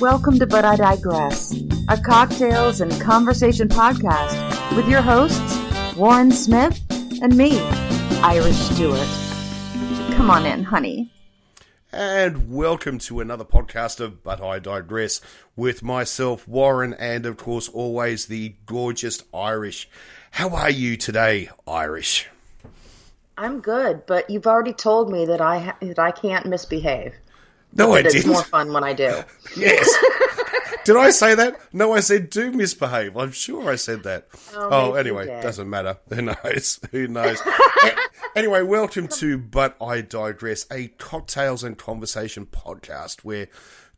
Welcome to But I Digress, a cocktails and conversation podcast with your hosts, Warren Smith and me, Irish Stewart. Come on in, honey. And welcome to another podcast of But I Digress with myself, Warren, and of course, always the gorgeous Irish. How are you today, Irish? I'm good, but you've already told me that I can't misbehave. No, I didn't. It's more fun when I do. Yes. Did I say that? No, I said do misbehave. I'm sure I said that. Oh anyway, doesn't matter. Who knows? Who knows? Anyway, welcome to But I Digress, a cocktails and conversation podcast where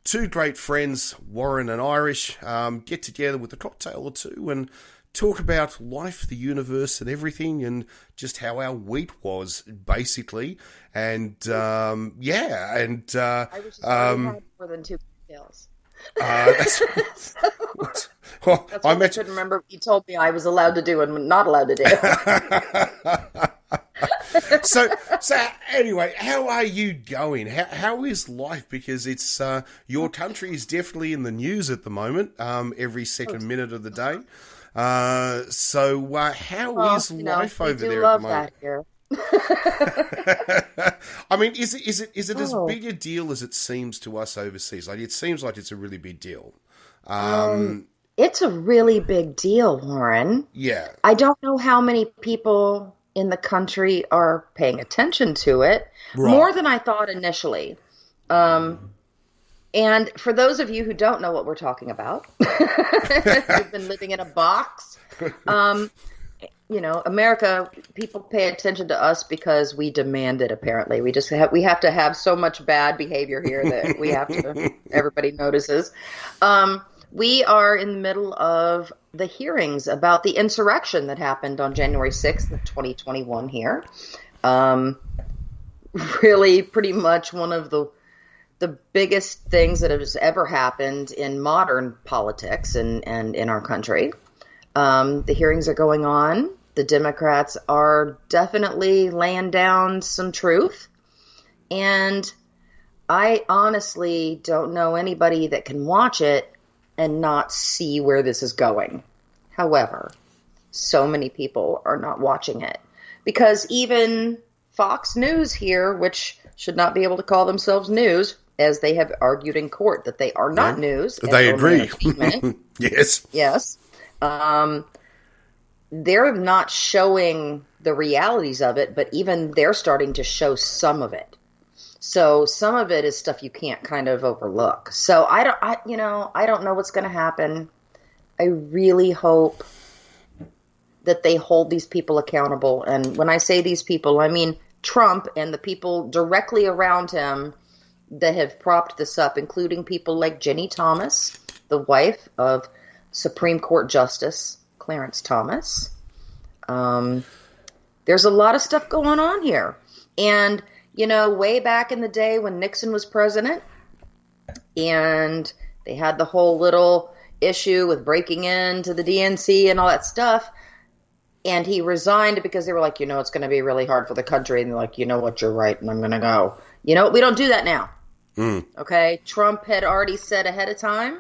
two great friends, Warren and Irish, get together with a cocktail or two and talk about life, the universe, and everything, and just how our week was, basically. And I was just had more than two cocktails. That's what I couldn't remember what you told me I was allowed to do and not allowed to do. So anyway, how are you going? How is life? Because it's your country is definitely in the news at the moment, every second minute of the day. How is life over there at the moment? That here. I mean, is it as big a deal as it seems to us overseas? Like, it seems like it's a really big deal. It's a really big deal, Warren. Yeah. I don't know how many people in the country are paying attention to it. Right. More than I thought initially. And for those of you who don't know what we're talking about, you've been living in a box. America, people pay attention to us because we demand it, apparently. We have to have so much bad behavior here that everybody notices. We are in the middle of the hearings about the insurrection that happened on January 6th of 2021 here. Really pretty much one of the biggest things that has ever happened in modern politics and in our country. The hearings are going on. The Democrats are definitely laying down some truth. And I honestly don't know anybody that can watch it and not see where this is going. However, so many people are not watching it. Because even Fox News here, which should not be able to call themselves news, as they have argued in court that they are not news. They agree. Yes. Yes. They're not showing the realities of it, but even they're starting to show some of it. So some of it is stuff you can't kind of overlook. So I don't know what's going to happen. I really hope that they hold these people accountable. And when I say these people, I mean Trump and the people directly around him that have propped this up, including people like Ginny Thomas, the wife of Supreme Court Justice Clarence Thomas. There's a lot of stuff going on here. And, way back in the day when Nixon was president, and they had the whole little issue with breaking into the DNC and all that stuff, and he resigned because they were like, it's going to be really hard for the country. And they're like, you know what, you're right, and I'm going to go. We don't do that now. Okay, Trump had already said ahead of time,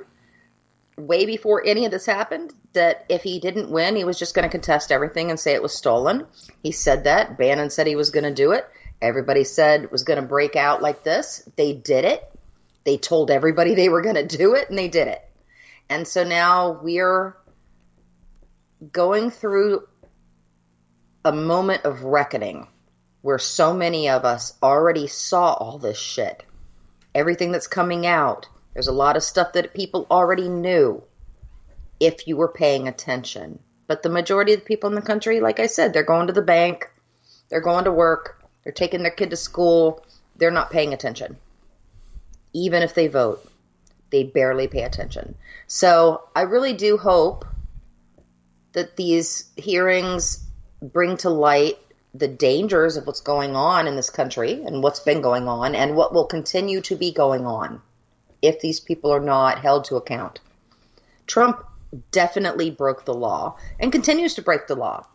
way before any of this happened, that if he didn't win, he was just going to contest everything and say it was stolen. He said that. Bannon said he was going to do it. Everybody said it was going to break out like this. They did it. They told everybody they were going to do it, and they did it. And so now we're going through a moment of reckoning where so many of us already saw all this shit. Everything that's coming out. There's a lot of stuff that people already knew if you were paying attention. But the majority of the people in the country, like I said, they're going to the bank, they're going to work, they're taking their kid to school, they're not paying attention. Even if they vote, they barely pay attention. So I really do hope that these hearings bring to light the dangers of what's going on in this country and what's been going on and what will continue to be going on if these people are not held to account. Trump definitely broke the law and continues to break the law.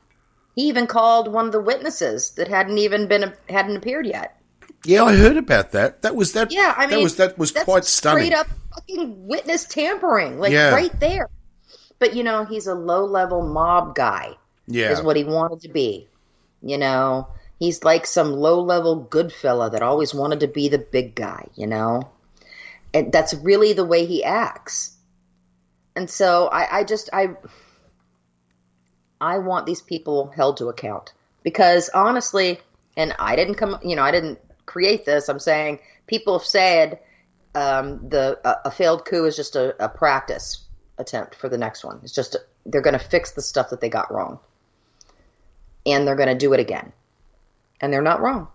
He even called one of the witnesses that hadn't appeared yet. Yeah, I heard about that. That was Yeah, I mean, that was quite stunning. Straight up fucking witness tampering, right there. But, he's a low-level mob guy, is what he wanted to be. He's like some low-level good fella that always wanted to be the big guy, And that's really the way he acts. And so I want these people held to account. Because honestly, and I didn't create this, I'm saying people have said a failed coup is just a practice attempt for the next one. It's just they're going to fix the stuff that they got wrong, and they're going to do it again, and they're not wrong.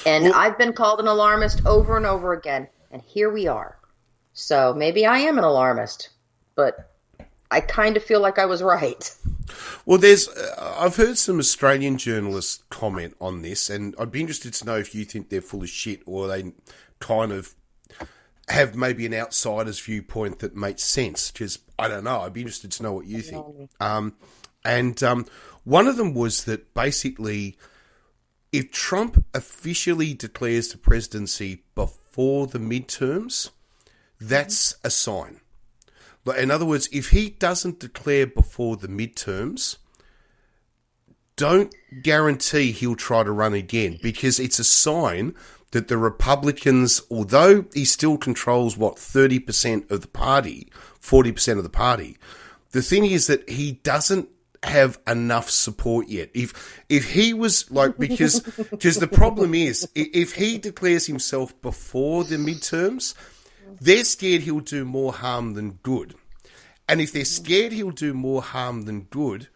And I've been called an alarmist over and over again, and here we are. So maybe I am an alarmist, but I kind of feel like I was right. Well, I've heard some Australian journalists comment on this, and I'd be interested to know if you think they're full of shit or they kind of have maybe an outsider's viewpoint that makes sense. Because I don't know. I'd be interested to know what you think. And one of them was that basically, if Trump officially declares the presidency before the midterms, that's a sign. In other words, if he doesn't declare before the midterms, don't guarantee he'll try to run again, because it's a sign that the Republicans, although he still controls, 30% of the party, 40% of the party, the thing is that he doesn't have enough support yet. If he was because the problem is, if he declares himself before the midterms, they're scared he'll do more harm than good. And if they're scared he'll do more harm than good,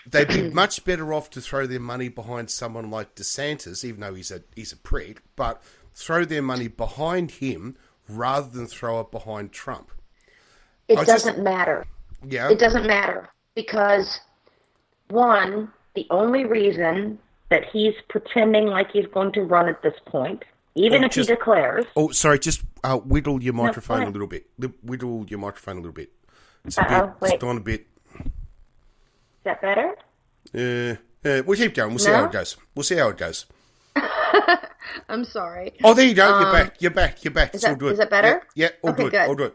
they'd be much better off to throw their money behind someone like DeSantis, even though he's a prick, but throw their money behind him rather than throw it behind Trump. It doesn't matter. Yeah. It doesn't matter because, one, the only reason that he's pretending like he's going to run at this point, even if he declares... Oh, sorry, just whittle your microphone a little bit. Whittle your microphone a little bit. It's gone a bit... Is that better? We'll keep going. We'll see how it goes. We'll see how it goes. I'm sorry. Oh, there you go. You're back. It's all good. Is that better? Yeah, all good. All good.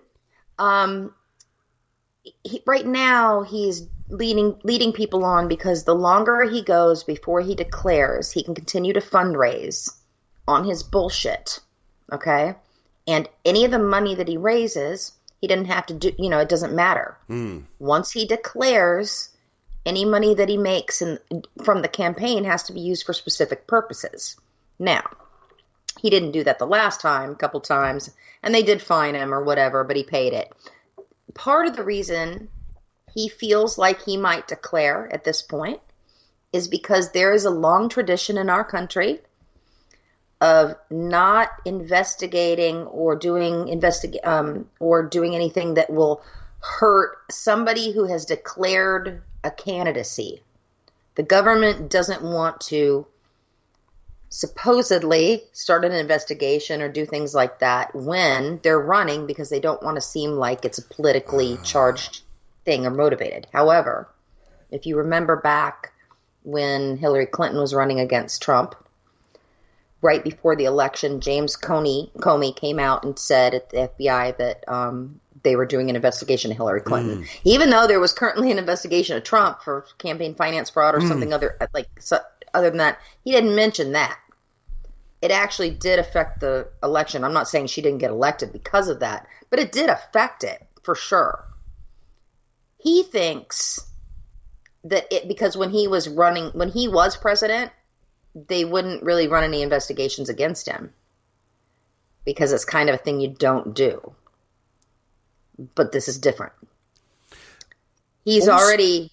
Right now, he's leading people on because the longer he goes before he declares, he can continue to fundraise on his bullshit. Okay? And any of the money that he raises, he didn't have to do, it doesn't matter. Once he declares, any money that he makes from the campaign has to be used for specific purposes. Now, he didn't do that the last time, a couple times, and they did fine him or whatever, but he paid it. Part of the reason he feels like he might declare at this point is because there is a long tradition in our country of not investigating or doing anything that will hurt somebody who has declared a candidacy. The government doesn't want to supposedly start an investigation or do things like that when they're running because they don't want to seem like it's a politically charged thing or motivated. However, if you remember back when Hillary Clinton was running against Trump, right before the election, James Comey came out and said at the FBI that they were doing an investigation of Hillary Clinton, even though there was currently an investigation of Trump for campaign finance fraud or something other than that. He didn't mention that. It actually did affect the election. I'm not saying she didn't get elected because of that, but it did affect it for sure. He thinks that because when he was president, they wouldn't really run any investigations against him because it's kind of a thing you don't do. But this is different. He's already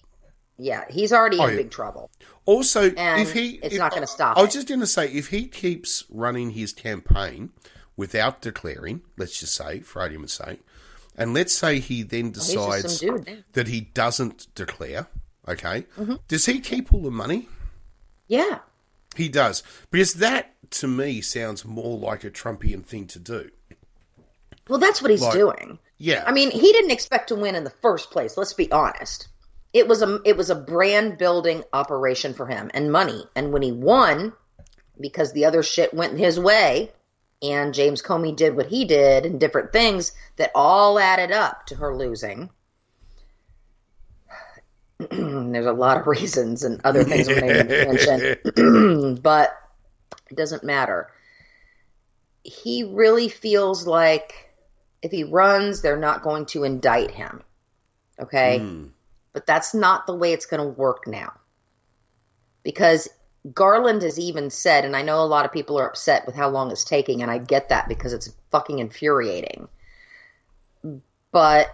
in big trouble. Also, it's not going to stop. I was just going to say, if he keeps running his campaign without declaring, let's just say, for argument's sake, and let's say he then decides that he doesn't declare, okay, does he keep all the money? Yeah. He does. Because that, to me, sounds more like a Trumpian thing to do. Well, that's what he's doing. Yeah. I mean, he didn't expect to win in the first place. Let's be honest. It was a brand building operation for him and money. And when he won, because the other shit went his way, and James Comey did what he did and different things that all added up to her losing. There's a lot of reasons and other things I'm going to mention, but it doesn't matter. He really feels like if he runs, they're not going to indict him. Okay? But that's not the way it's going to work now. Because Garland has even said, and I know a lot of people are upset with how long it's taking, and I get that because it's fucking infuriating. But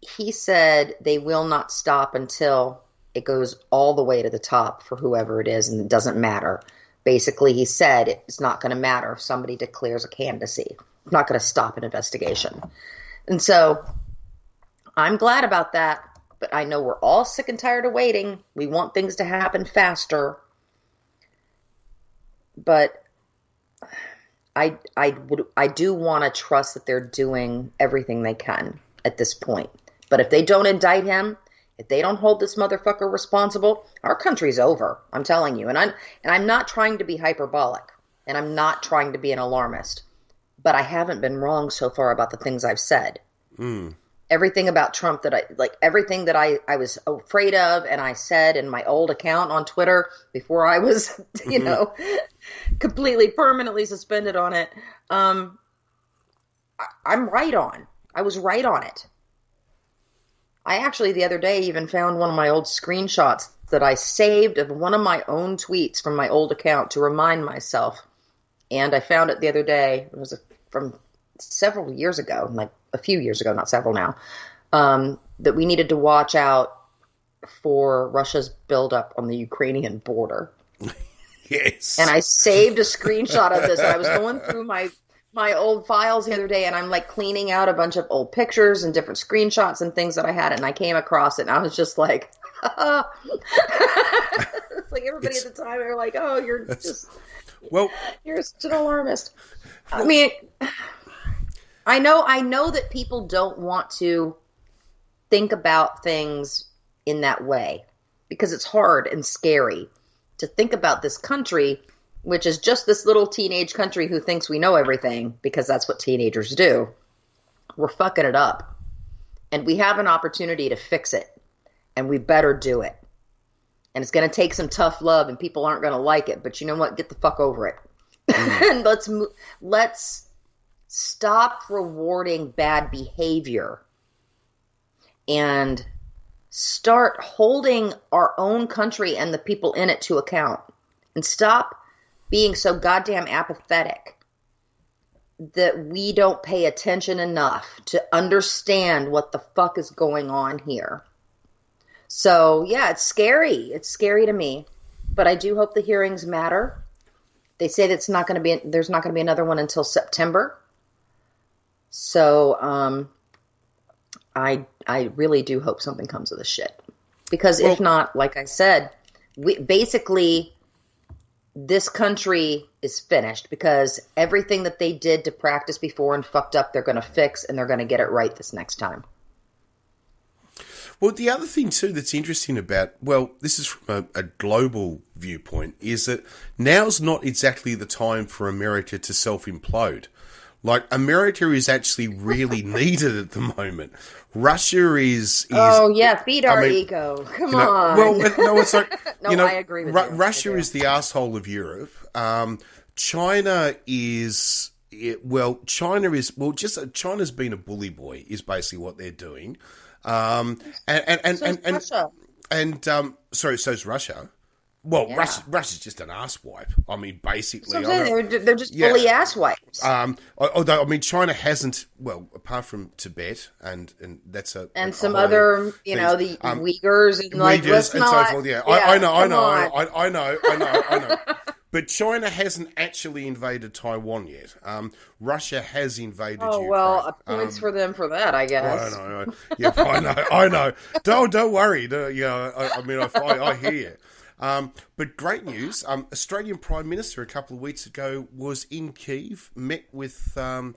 he said they will not stop until it goes all the way to the top for whoever it is, and it doesn't matter. Basically, he said it's not going to matter if somebody declares a candidacy. It's not going to stop an investigation. And so I'm glad about that, but I know we're all sick and tired of waiting. We want things to happen faster. But I do want to trust that they're doing everything they can at this point. But if they don't indict him, if they don't hold this motherfucker responsible, our country's over. I'm telling you. And I'm not trying to be hyperbolic, and I'm not trying to be an alarmist. But I haven't been wrong so far about the things I've said. Everything about Trump everything that I was afraid of and I said in my old account on Twitter before I was, completely permanently suspended on it. I'm right on. I was right on it. I actually the other day even found one of my old screenshots that I saved of one of my own tweets from my old account to remind myself. And I found it the other day. It was from several years ago, like a few years ago, not several now, that we needed to watch out for Russia's buildup on the Ukrainian border. Yes. And I saved a screenshot of this. And I was going through my old files the other day, and I'm like cleaning out a bunch of old pictures and different screenshots and things that I had, and I came across it, and I was just like, it's like everybody at the time, they were like, oh, you're such an alarmist. I mean, I know that people don't want to think about things in that way because it's hard and scary to think about this country, which is just this little teenage country who thinks we know everything because that's what teenagers do. We're fucking it up. And we have an opportunity to fix it. And we better do it. And it's going to take some tough love and people aren't going to like it. But you know what? Get the fuck over it. And let's stop rewarding bad behavior and start holding our own country and the people in it to account. And stop being so goddamn apathetic that we don't pay attention enough to understand what the fuck is going on here. So, yeah, it's scary. It's scary to me. But I do hope the hearings matter. They say that there's not going to be another one until September. So, I really do hope something comes of this shit. Because if not, like I said, this country is finished because everything that they did to practice before and fucked up, they're going to fix and they're going to get it right this next time. Well, the other thing, too, that's interesting about, this is from a global viewpoint, is that now's not exactly the time for America to self-implode. Like, America is actually really needed at the moment. Russia is oh, yeah, feed our ego. Come on. Well, no, it's like, I agree with you. Russia is the asshole of Europe. China's been a bully boy, is basically what they're doing. So's Russia. Well, yeah. Russia's just an asswipe. I mean, basically. So they're just bully asswipes. Although, I mean, China hasn't, apart from Tibet, and that's a... And some other, the Uyghurs and Uyghurs and so forth, yeah. I know. But China hasn't actually invaded Taiwan yet. Russia has invaded Ukraine. Oh, well, points for them for that, I guess. I know. Yeah, I know. Don't worry. I hear you. But great news. Australian Prime Minister a couple of weeks ago was in Kyiv, met with the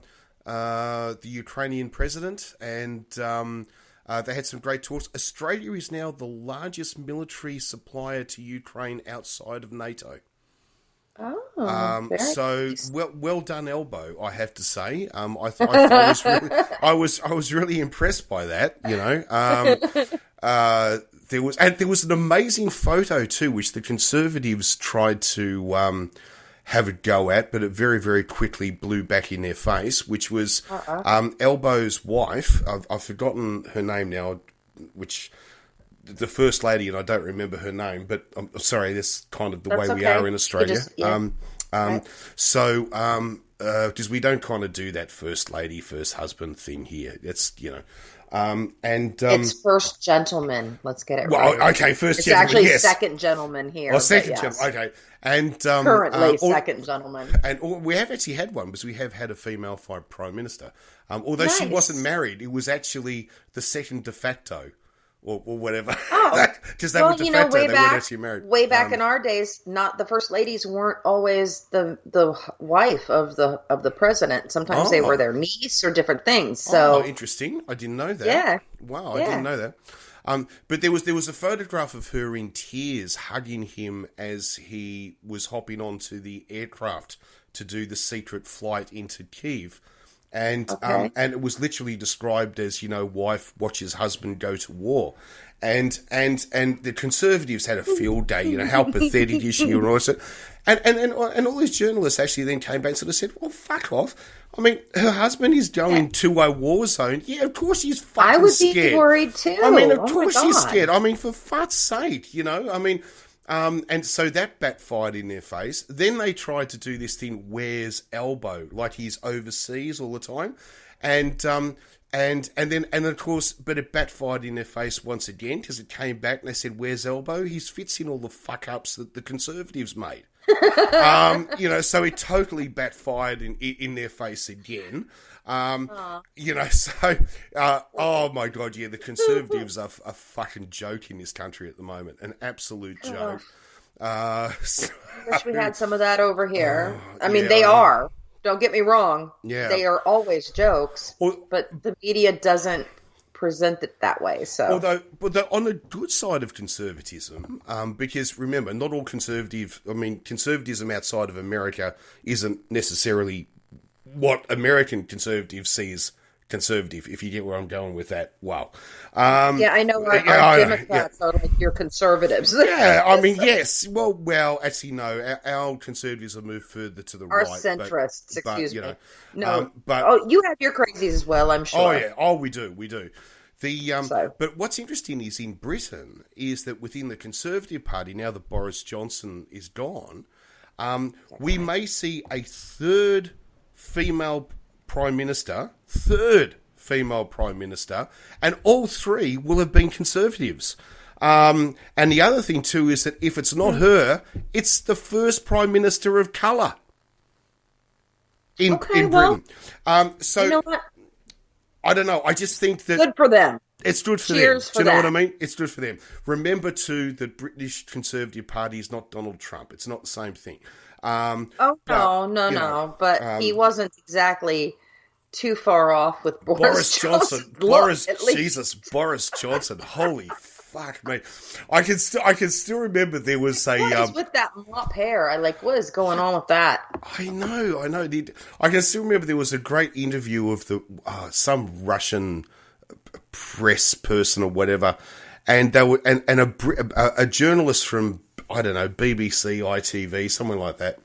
Ukrainian president, and they had some great talks. Australia is now the largest military supplier to Ukraine outside of NATO. So nice. well done, elbow. I have to say, I was really impressed by that. You know, there was an amazing photo too, which the Conservatives tried to have a go at, but it very, very quickly blew back in their face, which was Elbow's wife. I've forgotten her name now, which the First Lady, and I don't remember her name, but I'm sorry, that's kind of the way we are in Australia. Right. So, because we don't kind of do that First Lady, First Husband thing here. It's, you know, it's First Gentleman. Let's get it right. Well, okay, First it's Gentleman. It's actually yes. Second Gentleman here. Oh, Second yes. Gentleman. Okay, and currently Second Gentleman. And we have actually had one because we have had a female Prime Minister. Although she Nice. wasn't married, it was actually the second de facto. Or whatever. Oh, because they were de facto, they weren't actually married. Way back in our days, not the first ladies weren't always the wife of the president. Sometimes they were their niece or different things. So interesting. I didn't know that. Yeah. Wow, I didn't know that. But there was a photograph of her in tears hugging him as he was hopping onto the aircraft to do the secret flight into Kyiv. And it was literally described as, you know, wife watches husband go to war. And the Conservatives had a field day, you know, how pathetic is she and all that. And all these journalists actually then came back and sort of said, well, fuck off. I mean, her husband is going to a war zone. Yeah, of course he's fucking scared. I would be worried too. I mean, of course he's scared. I mean, for fuck's sake, you know, I mean... and so that backfired in their face. Then they tried to do this thing, where's elbow? Like he's overseas all the time. And then of course, but it backfired in their face once again because it came back and they said, where's elbow? He fits in all the fuck-ups that the Conservatives made. You know, so it totally backfired in their face again. You know, so, oh my God, yeah, the Conservatives are a fucking joke in this country at the moment, an absolute joke. So, I wish we had some of that over here. I mean, they are. Don't get me wrong. Yeah. They are always jokes, but the media doesn't present it that way. So, although on the good side of conservatism, because remember, not all conservatism outside of America isn't necessarily what American conservatives see as conservative, if you get where I'm going with that. Wow. Yeah, I know. Our Democrats are like your conservatives. Yeah, I mean, yes. Well, actually, no. Our conservatives have moved further to the right. Our centrists, excuse me. Know, no, but you have your crazies as well, I'm sure. Oh, yeah. Oh, we do. But what's interesting is in Britain is that within the Conservative Party, now that Boris Johnson is gone, we may see a third female Prime Minister, and all three will have been Conservatives. And the other thing, too, is that if it's not her, it's the first Prime Minister of colour in Britain. So, you know what? I don't know. I just think that... Good for them. It's good for Cheers them. For Do you know that. what I mean? It's good for them. Remember, too, the British Conservative Party is not Donald Trump. It's not the same thing. No. But he wasn't exactly too far off with Boris Johnson. Boris Johnson. Holy fuck, mate! I can still remember there was a what is with that mop hair? What is going on with that? I know. I can still remember there was a great interview of the some Russian press person or whatever, and they were and a journalist from, I don't know, BBC, ITV, something like that.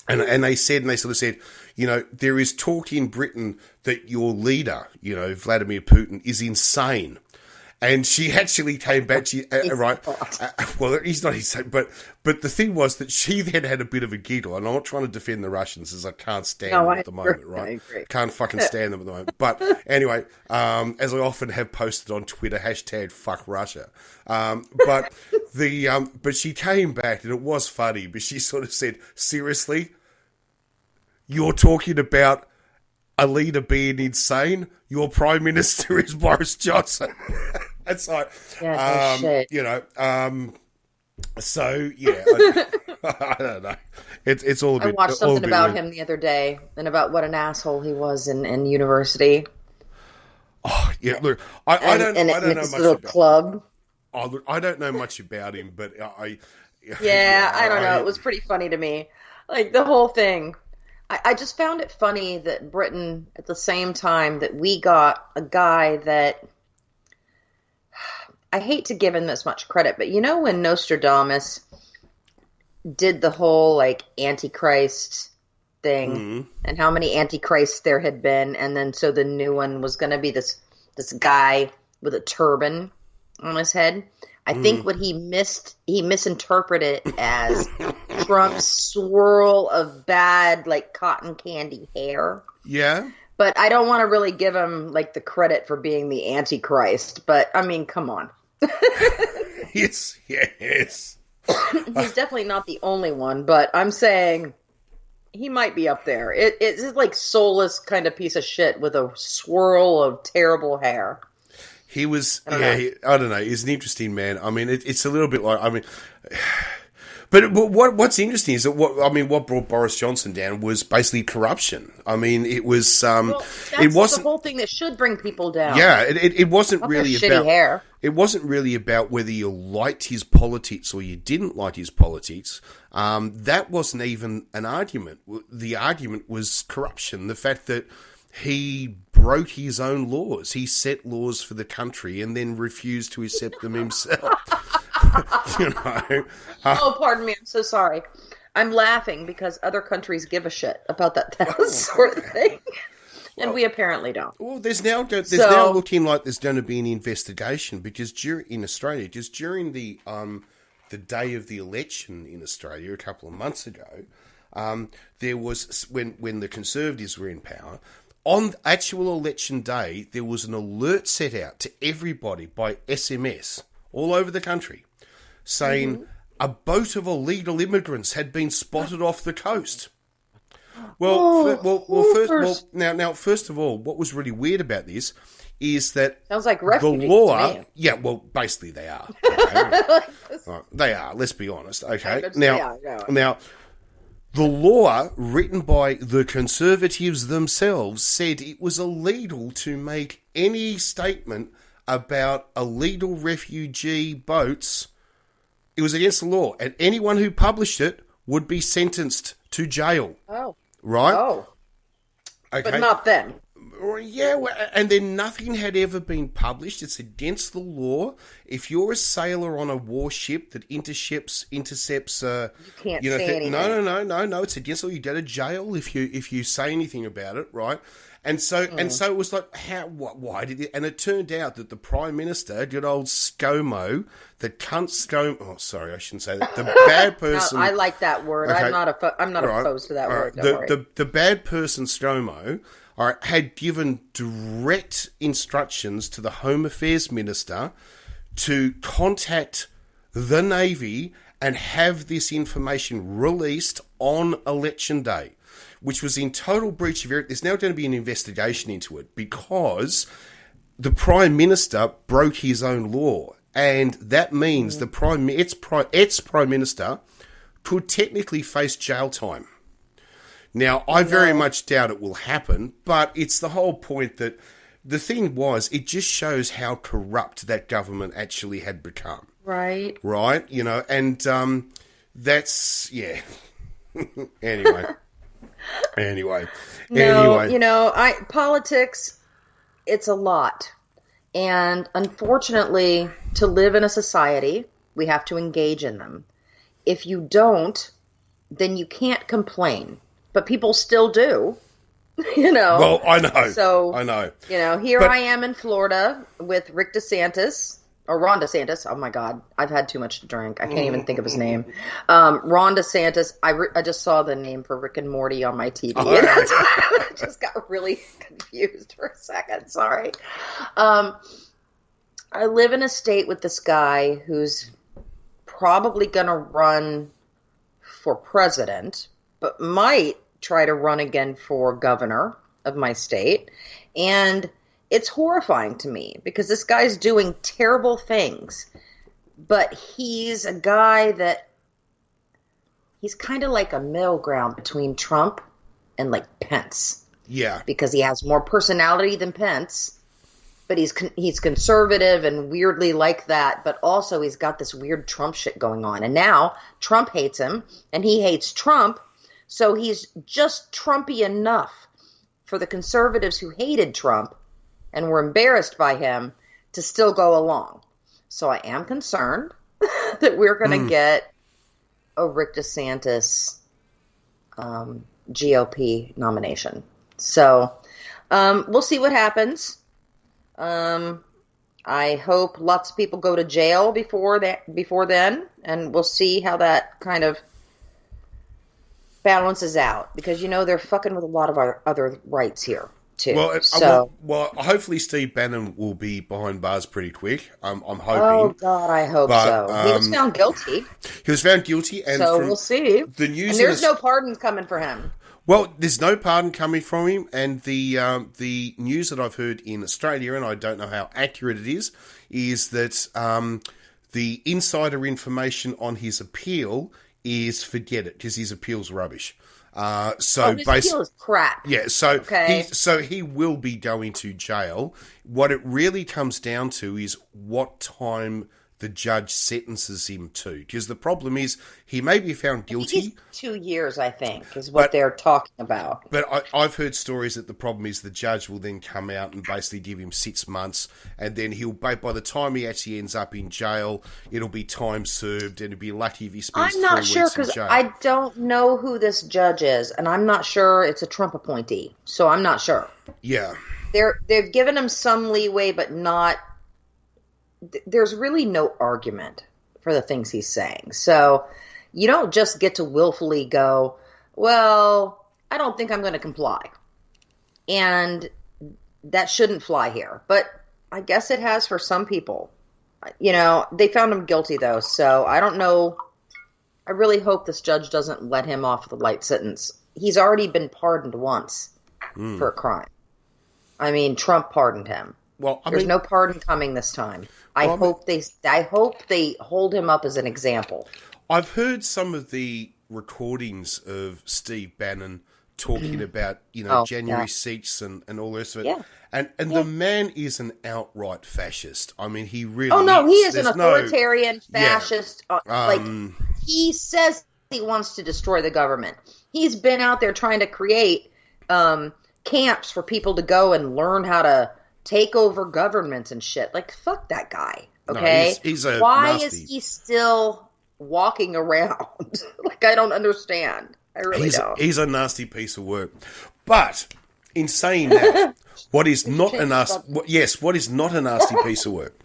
And they sort of said, you know, there is talk in Britain that your leader, you know, Vladimir Putin, is insane. And she actually came back, well, he's not insane, but the thing was that she then had a bit of a giggle, and I'm not trying to defend the Russians, as I can't stand them at the moment, right? I agree. Can't fucking stand them at the moment. But anyway, as I often have posted on Twitter, #fuck Russia. But she came back, and it was funny, but she sort of said, seriously? You're talking about a leader being insane? Your Prime Minister is Boris Johnson. It's like, you know, so, yeah, I don't know. It's all a bit... I watched something about him the other day and about what an asshole he was in university. Oh, yeah, look, I don't know much about club. Oh, look, I don't know much about him, but I don't know. It was pretty funny to me. Like the whole thing. I just found it funny that Britain, at the same time that we got a guy that, I hate to give him this much credit, but you know when Nostradamus did the whole like Antichrist thing and how many Antichrists there had been, and then so the new one was going to be this guy with a turban on his head. I think what he misinterpreted it as Trump's swirl of bad, like, cotton candy hair. Yeah. But I don't want to really give him, like, the credit for being the Antichrist. But, I mean, come on. Yes. He's definitely not the only one, but I'm saying he might be up there. It's like soulless kind of piece of shit with a swirl of terrible hair. He was, I don't know. He's an interesting man. I mean, it's a little bit like, I mean, but what's interesting is that what brought Boris Johnson down was basically corruption. I mean, it was, it wasn't the whole thing that should bring people down. Yeah, it wasn't really about hair. It wasn't really about whether you liked his politics or you didn't like his politics. That wasn't even an argument. The argument was corruption. The fact that he broke his own laws. He set laws for the country and then refused to accept them himself. You know. Oh, pardon me. I'm so sorry. I'm laughing because other countries give a shit about that sort of thing. And we apparently don't. Well, there's now looking like there's going to be an investigation because during the day of the election in Australia a couple of months ago, there was when the Conservatives were in power. On actual election day, there was an alert set out to everybody by SMS all over the country saying a boat of illegal immigrants had been spotted off the coast. First of all, what was really weird about this is that sounds like refugees the law. to me. Yeah, well, basically they are. Okay? Right, they are. Let's be honest. Okay, now. The law, written by the Conservatives themselves, said it was illegal to make any statement about illegal refugee boats. It was against the law, and anyone who published it would be sentenced to jail. Oh. Right? Oh. Okay. But not them. Yeah, and then nothing had ever been published. It's against the law. If you're a sailor on a warship that intercepts, you can't say anything. No. It's against the law. You go to jail if you say anything about it, right? And so it was like, why did it? And it turned out that the Prime Minister, good old ScoMo, the cunt ScoMo. Oh, sorry, I shouldn't say that. The bad person. No, I like that word. Okay. I'm not opposed to that word. The bad person ScoMo. Had given direct instructions to the Home Affairs Minister to contact the Navy and have this information released on election day, which was in total breach of there's now going to be an investigation into it because the Prime Minister broke his own law, and that means its Prime Minister could technically face jail time. Now, I very much doubt it will happen, but it's the whole point that the thing was, it just shows how corrupt that government actually had become. Right. Right? You know, and that's, yeah. Anyway. No, you know, politics, it's a lot. And unfortunately, to live in a society, we have to engage in them. If you don't, then you can't complain. But people still do, you know. Well, I know. So, I know. You know, here I am in Florida with Rick DeSantis, or Ron DeSantis. Oh, my God. I've had too much to drink. I can't even think of his name. Ron DeSantis. I just saw the name for Rick and Morty on my TV. Oh, and I just got really confused for a second. Sorry. I live in a state with this guy who's probably going to run for president, but might try to run again for governor of my state. And it's horrifying to me because this guy's doing terrible things. But he's a guy that he's kind of like a middle ground between Trump and like Pence. Yeah. Because he has more personality than Pence. But he's conservative and weirdly like that. But also he's got this weird Trump shit going on. And now Trump hates him and he hates Trump. So he's just Trumpy enough for the conservatives who hated Trump and were embarrassed by him to still go along. So I am concerned that we're going to get a Rick DeSantis GOP nomination. So we'll see what happens. I hope lots of people go to jail before then, and we'll see how that kind of balances out, because they're fucking with a lot of our other rights here too. Well, hopefully Steve Bannon will be behind bars pretty quick. I'm hoping. Oh God, I hope so. He was found guilty. He was found guilty, and so we'll see. The news, and there's no pardons coming for him. Well, there's no pardon coming from him, and the news that I've heard in Australia, and I don't know how accurate it is that the insider information on his appeal is forget it, because his appeal's rubbish. His appeal is crap. Yeah, so he will be going to jail. What it really comes down to is what time the judge sentences him to. Because the problem is, he may be found guilty. 2 years, I think, is what they're talking about. But I've heard stories that the problem is the judge will then come out and basically give him 6 months, and then by the time he actually ends up in jail, it'll be time served, and it'll be lucky if he spends 3 weeks in jail. I'm not sure, because I don't know who this judge is, and I'm not sure it's a Trump appointee, so I'm not sure. Yeah. They've given him some leeway, but not... There's really no argument for the things he's saying. So you don't just get to willfully go, well, I don't think I'm going to comply. And that shouldn't fly here. But I guess it has for some people. They found him guilty, though. So I don't know. I really hope this judge doesn't let him off with a light sentence. He's already been pardoned once for a crime. I mean, Trump pardoned him. Well, there's no pardon coming this time. I hope they hold him up as an example. I've heard some of the recordings of Steve Bannon talking about, January 6th and all the rest of it. Yeah. And the man is an outright fascist. I mean, he really he is an authoritarian fascist. He says he wants to destroy the government. He's been out there trying to create camps for people to go and learn how to take over governments and shit. Like, fuck that guy. Okay? No, he's a Why nasty. is he still walking around? Like, I don't understand. I really don't. He's a nasty piece of work. But in saying that, what is not a nasty piece of work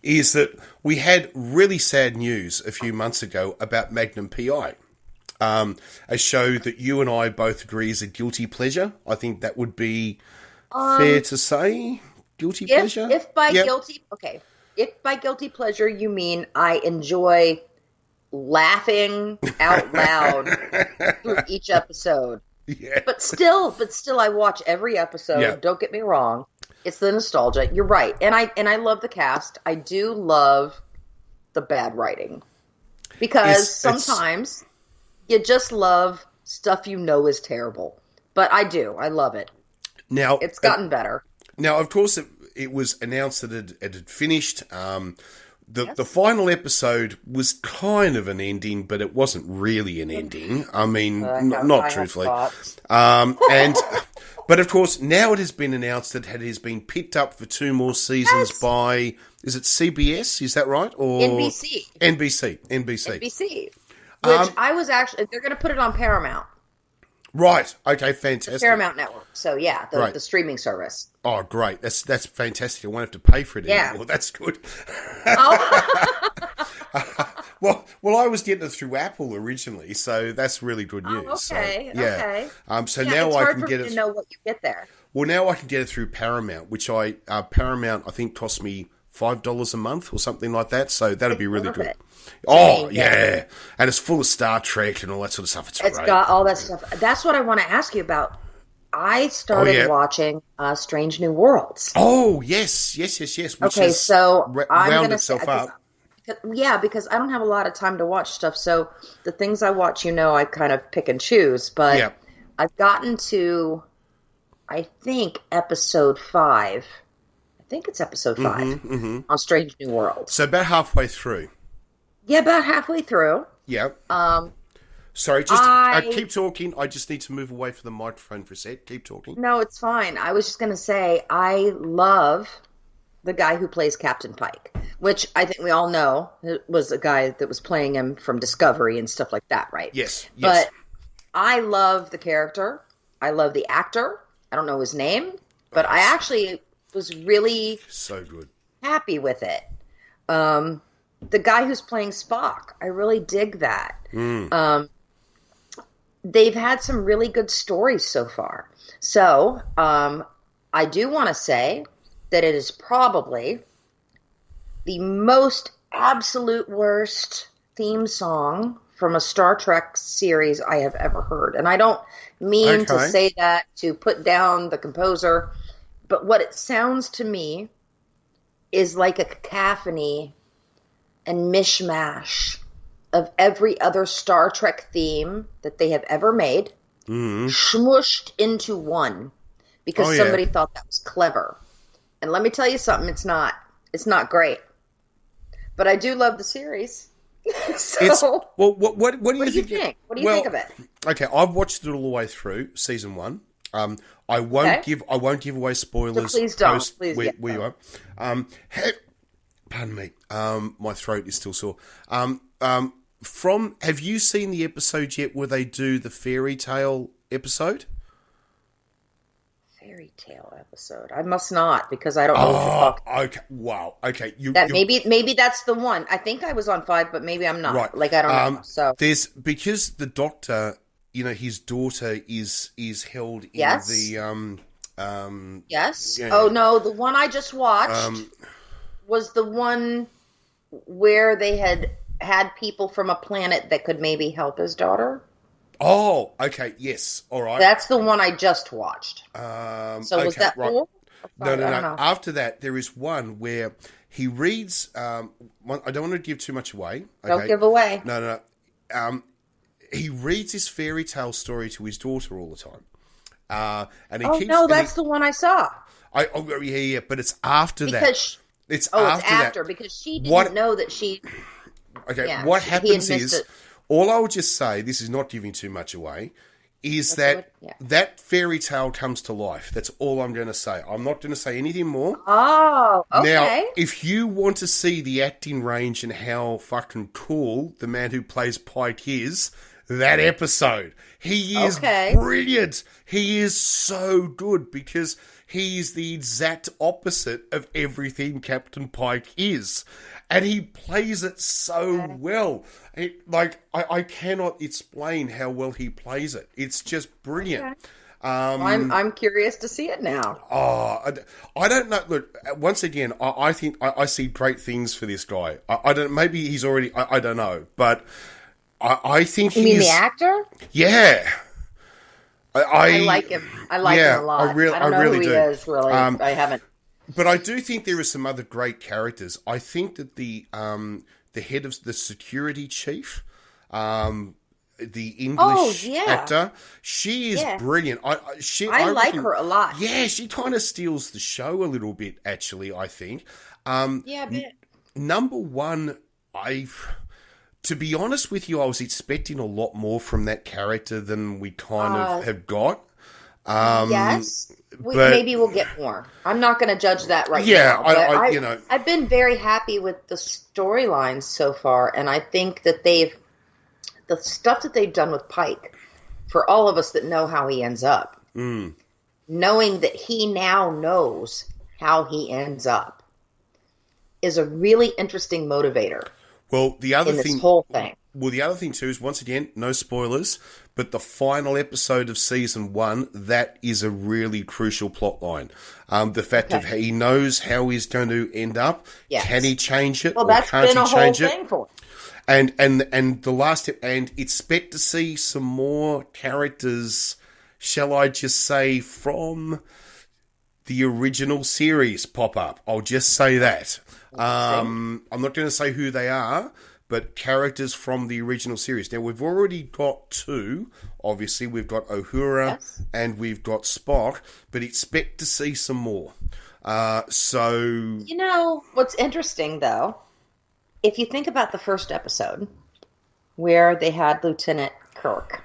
is that we had really sad news a few months ago about Magnum PI. A show that you and I both agree is a guilty pleasure. I think that would be fair to say. Guilty pleasure? If by guilty pleasure you mean I enjoy laughing out loud through each episode. Yeah. But still I watch every episode. Yeah. Don't get me wrong. It's the nostalgia. You're right. And I love the cast. I do love the bad writing. Because sometimes you just love stuff is terrible. But I do. I love it. Now it's gotten better. Now, of course, it was announced that it had finished. The final episode was kind of an ending, but it wasn't really an ending. I mean, not truthfully. But of course, now it has been announced that it has been picked up for 2 more seasons by, is it CBS? Is that right? Or NBC. NBC. Which I was actually, they're going to put it on Paramount. Right. Okay, fantastic. The Paramount Network. So, yeah, the streaming service. Oh, great. That's fantastic. I won't have to pay for it anymore. That's good. Well, I was getting it through Apple originally, so that's really good news. Oh, okay. So, yeah. Okay. So now I can get it. To know what you get there. Well, now I can get it through Paramount, which Paramount I think cost me $5 a month or something like that. So that'd be really good. Oh, yeah. And it's full of Star Trek and all that sort of stuff. It's great. Got all that stuff. That's what I want to ask you about. I started watching Strange New Worlds. Oh, yes. Which okay, so I'm wound itself up. Yeah, because I don't have a lot of time to watch stuff. So the things I watch, I kind of pick and choose. But I've gotten to, I think, episode 5. I think it's episode 5 on Strange New Worlds. So about halfway through. Yeah, about halfway through. Yeah. Sorry, just keep talking. I just need to move away from the microphone for a sec. Keep talking. No, it's fine. I was just going to say, I love the guy who plays Captain Pike, which I think we all know was a guy that was playing him from Discovery and stuff like that, right? Yes. But I love the character. I love the actor. I don't know his name, but I actually was really so good, happy with it. The guy who's playing Spock, I really dig that. They've had some really good stories so far. So I do want to say that it is probably the most absolute worst theme song from a Star Trek series I have ever heard. And I don't mean to say that to put down the composer, but what it sounds to me is like a cacophony and mishmash of every other Star Trek theme that they have ever made, smushed into one because somebody thought that was clever. And let me tell you something, it's not. It's not great. But I do love the series. So, what do you think? What do you think of it? Okay, I've watched it all the way through season 1. I won't give away spoilers. So please don't. Please, where you are. Pardon me. My throat is still sore. Have you seen the episode yet where they do the fairy tale episode? Fairy tale episode. I must not, because I don't know what you're talking about. Okay. Wow. Okay. Maybe that's the one. I think I was on 5, but maybe I'm not. Right. Like, I don't know. So because the Doctor, his daughter is held in the yes. Yeah. Oh no, the one I just watched was the one where they had people from a planet that could maybe help his daughter. Oh, okay, yes, all right. That's the one I just watched. So was that right. 4? No. After that, there is one where he reads. I don't want to give too much away. Okay? Don't give away. No. He reads his fairy tale story to his daughter all the time, and he keeps. No, that's the one I saw. Yeah, but it's after that. It's after that. Because she didn't know that she. Okay, what happens is, all I would just say, this is not giving too much away, is that fairy tale comes to life. That's all I'm going to say. I'm not going to say anything more. Oh, okay. Now, if you want to see the acting range and how fucking cool the man who plays Pike is, that episode, he is brilliant. He is so good because he is the exact opposite of everything Captain Pike is. And he plays it so well. I cannot explain how well he plays it. It's just brilliant. Okay. I'm curious to see it now. I don't know. Look, once again, I think I see great things for this guy. I don't. Maybe he's already. I don't know, but I think you mean the actor? Yeah. I like him. I like him a lot. I don't know who he is, really. I haven't. But I do think there are some other great characters. I think that the head of the security chief, the English actor, she is brilliant. I like her a lot. Yeah, she kind of steals the show a little bit, actually, I think. A bit. Number one, to be honest with you, I was expecting a lot more from that character than we kind of have got. Yes. Maybe we'll get more. I'm not going to judge that now. Yeah, I've been very happy with the storylines so far, and I think that the stuff that they've done with Pike, for all of us that know how he ends up, knowing that he now knows how he ends up, is a really interesting motivator. Well, the other this whole thing. Well, the other thing too is, once again, no spoilers, but the final episode of season 1, that is a really crucial plot line. The fact of he knows how he's going to end up. Yes. Can he change it? Well, that's been a whole thing for him. And the last, and expect to see some more characters, shall I just say, from the original series pop up. I'll just say that. I'm not going to say who they are, but characters from the original series. Now, we've already got 2. Obviously, we've got Uhura and we've got Spock, but expect to see some more. So... You know, what's interesting, though, if you think about the first episode, where they had Lieutenant Kirk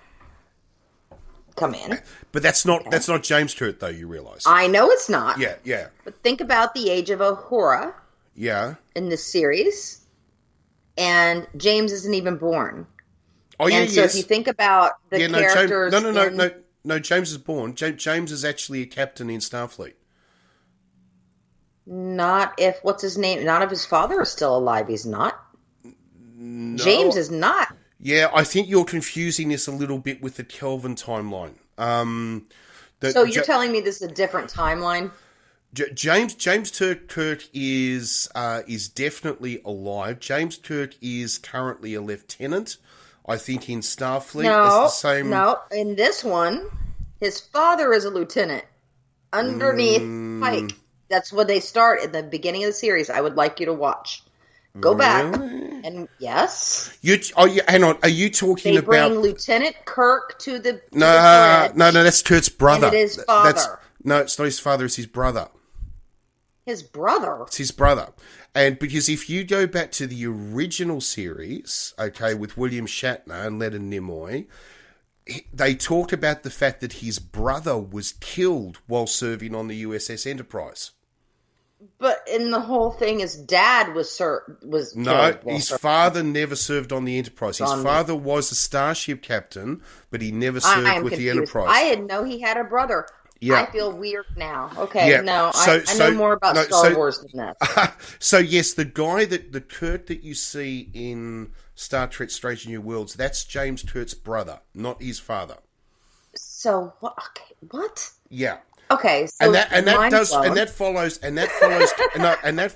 come in. But that's not James Stewart, though, you realise. I know it's not. Yeah. But think about the age of Uhura. Yeah. In this series. And James isn't even born. Oh, yeah, and so if you think about the characters... No, James is born. James is actually a captain in Starfleet. Not if, what's his name? Not if his father is still alive. He's not. No. James is not. Yeah, I think you're confusing this a little bit with the Kelvin timeline. So you're telling me this is a different timeline? James Kirk is definitely alive. James Kirk is currently a lieutenant, I think, in Starfleet. No, in this one, his father is a lieutenant underneath Pike. That's what they start in the beginning of the series. I would like you to watch. Go back and yes. Hang on. Are you talking about? They bring Lieutenant Kirk to the no. That's Kurt's brother. And it is father. No, it's not his father. It's his brother. His brother. It's his brother. And because if you go back to the original series, okay, with William Shatner and Leonard Nimoy, they talked about the fact that his brother was killed while serving on the USS Enterprise. But in the whole thing, his dad was no, his father never served on the Enterprise. His father was a starship captain, but he never served with the Enterprise. I didn't know he had a brother. Yeah. I feel weird now. Okay, yeah. No, I know more about Star Wars than that. So yes, the Kirk that you see in Star Trek: Strange New Worlds, that's James Kirk's brother, not his father. So what? Okay, what? Yeah. Okay, so that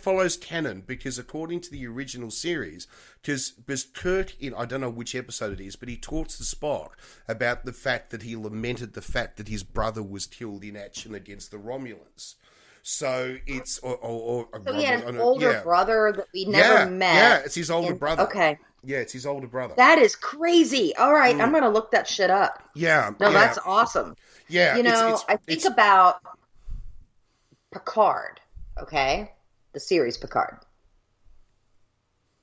follows canon, because according to the original series, because Kirk I don't know which episode it is, but he talks to Spock about the fact that he lamented the fact that his brother was killed in action against the Romulans. So it's so he had an older brother that we never met. Yeah, it's his older brother. Okay. Yeah, it's his older brother. That is crazy. All right, I'm going to look that shit up. Yeah. No, that's awesome. Yeah. I think about Picard, okay? The series Picard.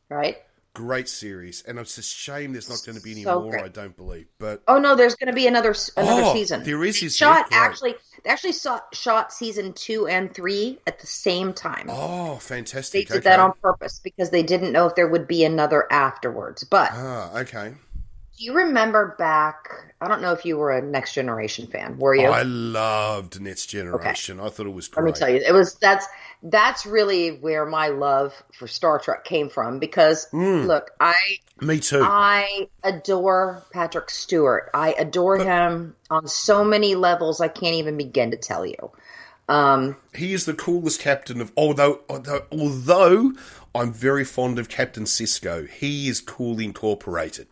Right? Great series. And it's a shame there's not going to be any more, I don't believe. But oh, no, there's going to be another season. There is. They actually shot season 2 and 3 at the same time. Oh, fantastic. They did that on purpose because they didn't know if there would be another afterwards. But okay. Do you remember back? I don't know if you were a Next Generation fan. Were you? I loved Next Generation. Okay. I thought it was great. Let me tell you, that's really where my love for Star Trek came from. Because look, me too. I adore Patrick Stewart. I adore him on so many levels. I can't even begin to tell you. He is the coolest captain of. Although I'm very fond of Captain Sisko, he is cool incorporated.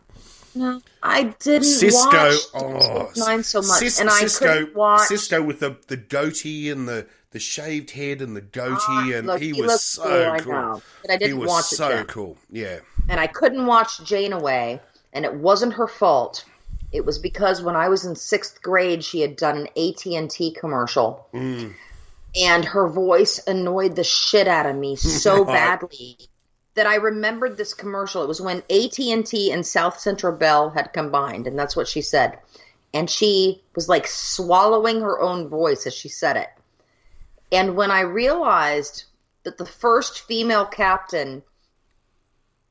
No, I didn't watch Nine so much, and I couldn't watch Sisko with the goatee and the shaved head and the goatee, and he was so cool. I know, but I didn't watch it. So cool, yeah. And I couldn't watch Janeway, and it wasn't her fault. It was because when I was in 6th grade, she had done an AT&T commercial, and her voice annoyed the shit out of me so badly that I remembered this commercial. It was when AT&T and South Central Bell had combined, and that's what she said. And she was like swallowing her own voice as she said it. And when I realized that the first female captain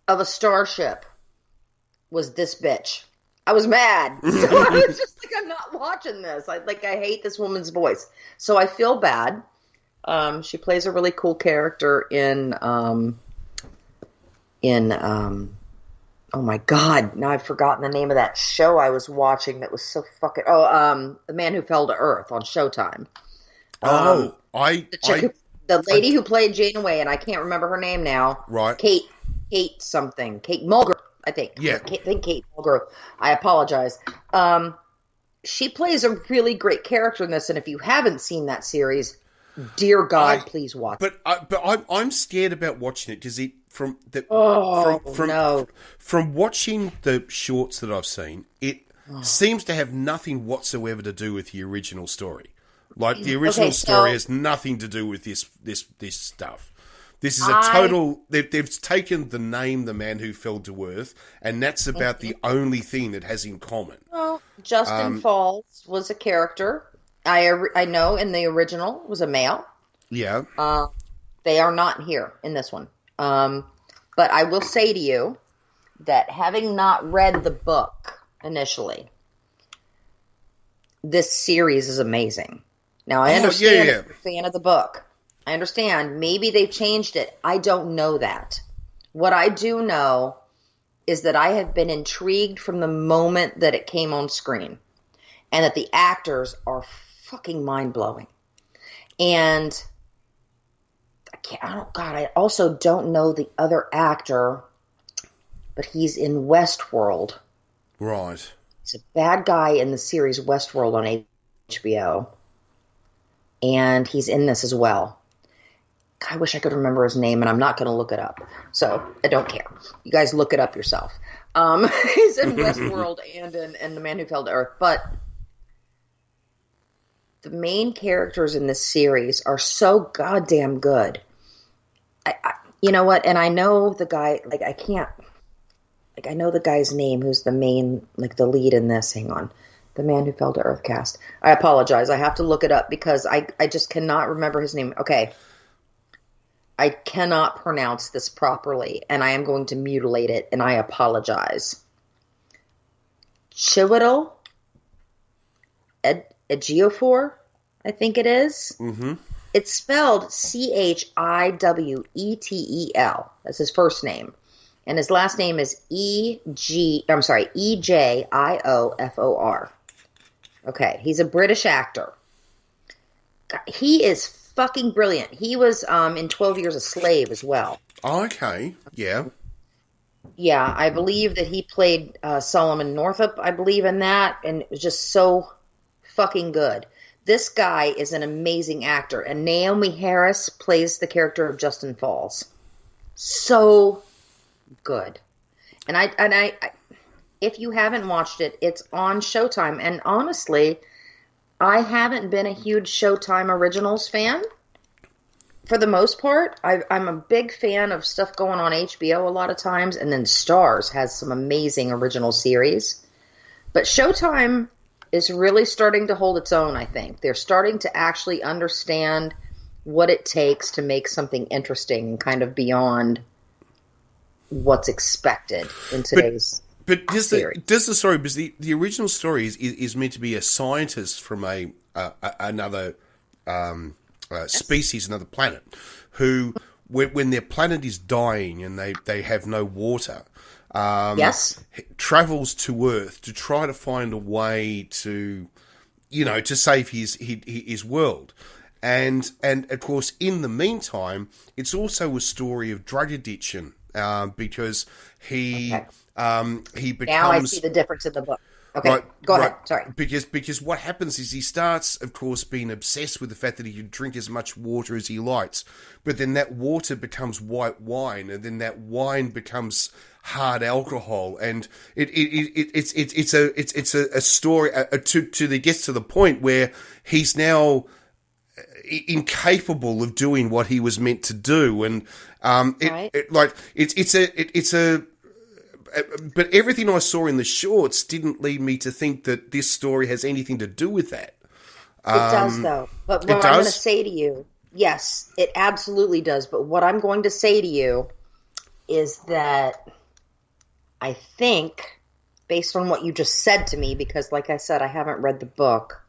of a starship was this bitch, I was mad. So I was just like, I'm not watching this. I hate this woman's voice. So I feel bad. She plays a really cool character in oh my god, now I've forgotten the name of that show I was watching that was so fucking The Man Who Fell to Earth on Showtime. The lady who played Janeway, and I can't remember her name now. Right. Kate Mulgrew, I think. Yeah. I think Kate Mulgrew. I apologize. She plays a really great character in this, and if you haven't seen that series, dear God, please watch it. But I'm scared about watching it because from watching the shorts that I've seen, it seems to have nothing whatsoever to do with the original story. Like the original story has nothing to do with this stuff. This is a total... They've taken the name The Man Who Fell to Earth, and that's about the only thing that has in common. Well, Justin Falls was a character. I know in the original was a male. Yeah. They are not here in this one. But I will say to you that having not read the book initially, this series is amazing. Now, I understand if you're a fan of the book. I understand. Maybe they've changed it. I don't know that. What I do know is that I have been intrigued from the moment that it came on screen. And that the actors are fucking mind-blowing. And I also don't know the other actor, but he's in Westworld. Right. He's a bad guy in the series Westworld on HBO. And he's in this as well. I wish I could remember his name, and I'm not going to look it up. So, I don't care. You guys look it up yourself. He's in Westworld and in The Man Who Fell to Earth. But the main characters in this series are so goddamn good. You know what? And I know the guy, I know the guy's name who's the main, the lead in this. Hang on. The Man Who Fell to Earth cast. I apologize. I have to look it up because I just cannot remember his name. Okay. I cannot pronounce this properly, and I am going to mutilate it, and I apologize. Chiwetel Ejiofor, I think it is. Mm-hmm. It's spelled Chiwetel. That's his first name. And his last name is Ejiofor. Okay, he's a British actor. He is fucking brilliant. He was in 12 Years a Slave as well. Okay, yeah. Yeah, I believe that he played Solomon Northup, I believe in that, and it was just so fucking good. This guy is an amazing actor, and Naomi Harris plays the character of Justin Falls. So good. And I if you haven't watched it, it's on Showtime, and honestly, I haven't been a huge Showtime Originals fan. For the most part, I'm a big fan of stuff going on HBO a lot of times, and then Starz has some amazing original series. But Showtime is really starting to hold its own, I think. They're starting to actually understand what it takes to make something interesting, kind of beyond what's expected in today's But because the original story is meant to be a scientist from another species, another planet, who, when their planet is dying and they have no water, travels to Earth to try to find a way to save his world. And of course, in the meantime, it's also a story of drug addiction, because he becomes... Now I see the difference in the book. Okay, right, go ahead. Sorry. Because what happens is he starts, of course, being obsessed with the fact that he can drink as much water as he likes, but then that water becomes white wine, and then that wine becomes hard alcohol, and it's a story that gets to the point where he's now incapable of doing what he was meant to do, and but everything I saw in the shorts didn't lead me to think that this story has anything to do with that. It does, though. But what I'm going to say to you, yes, it absolutely does. But what I'm going to say to you is that I think, based on what you just said to me, because like I said, I haven't read the book,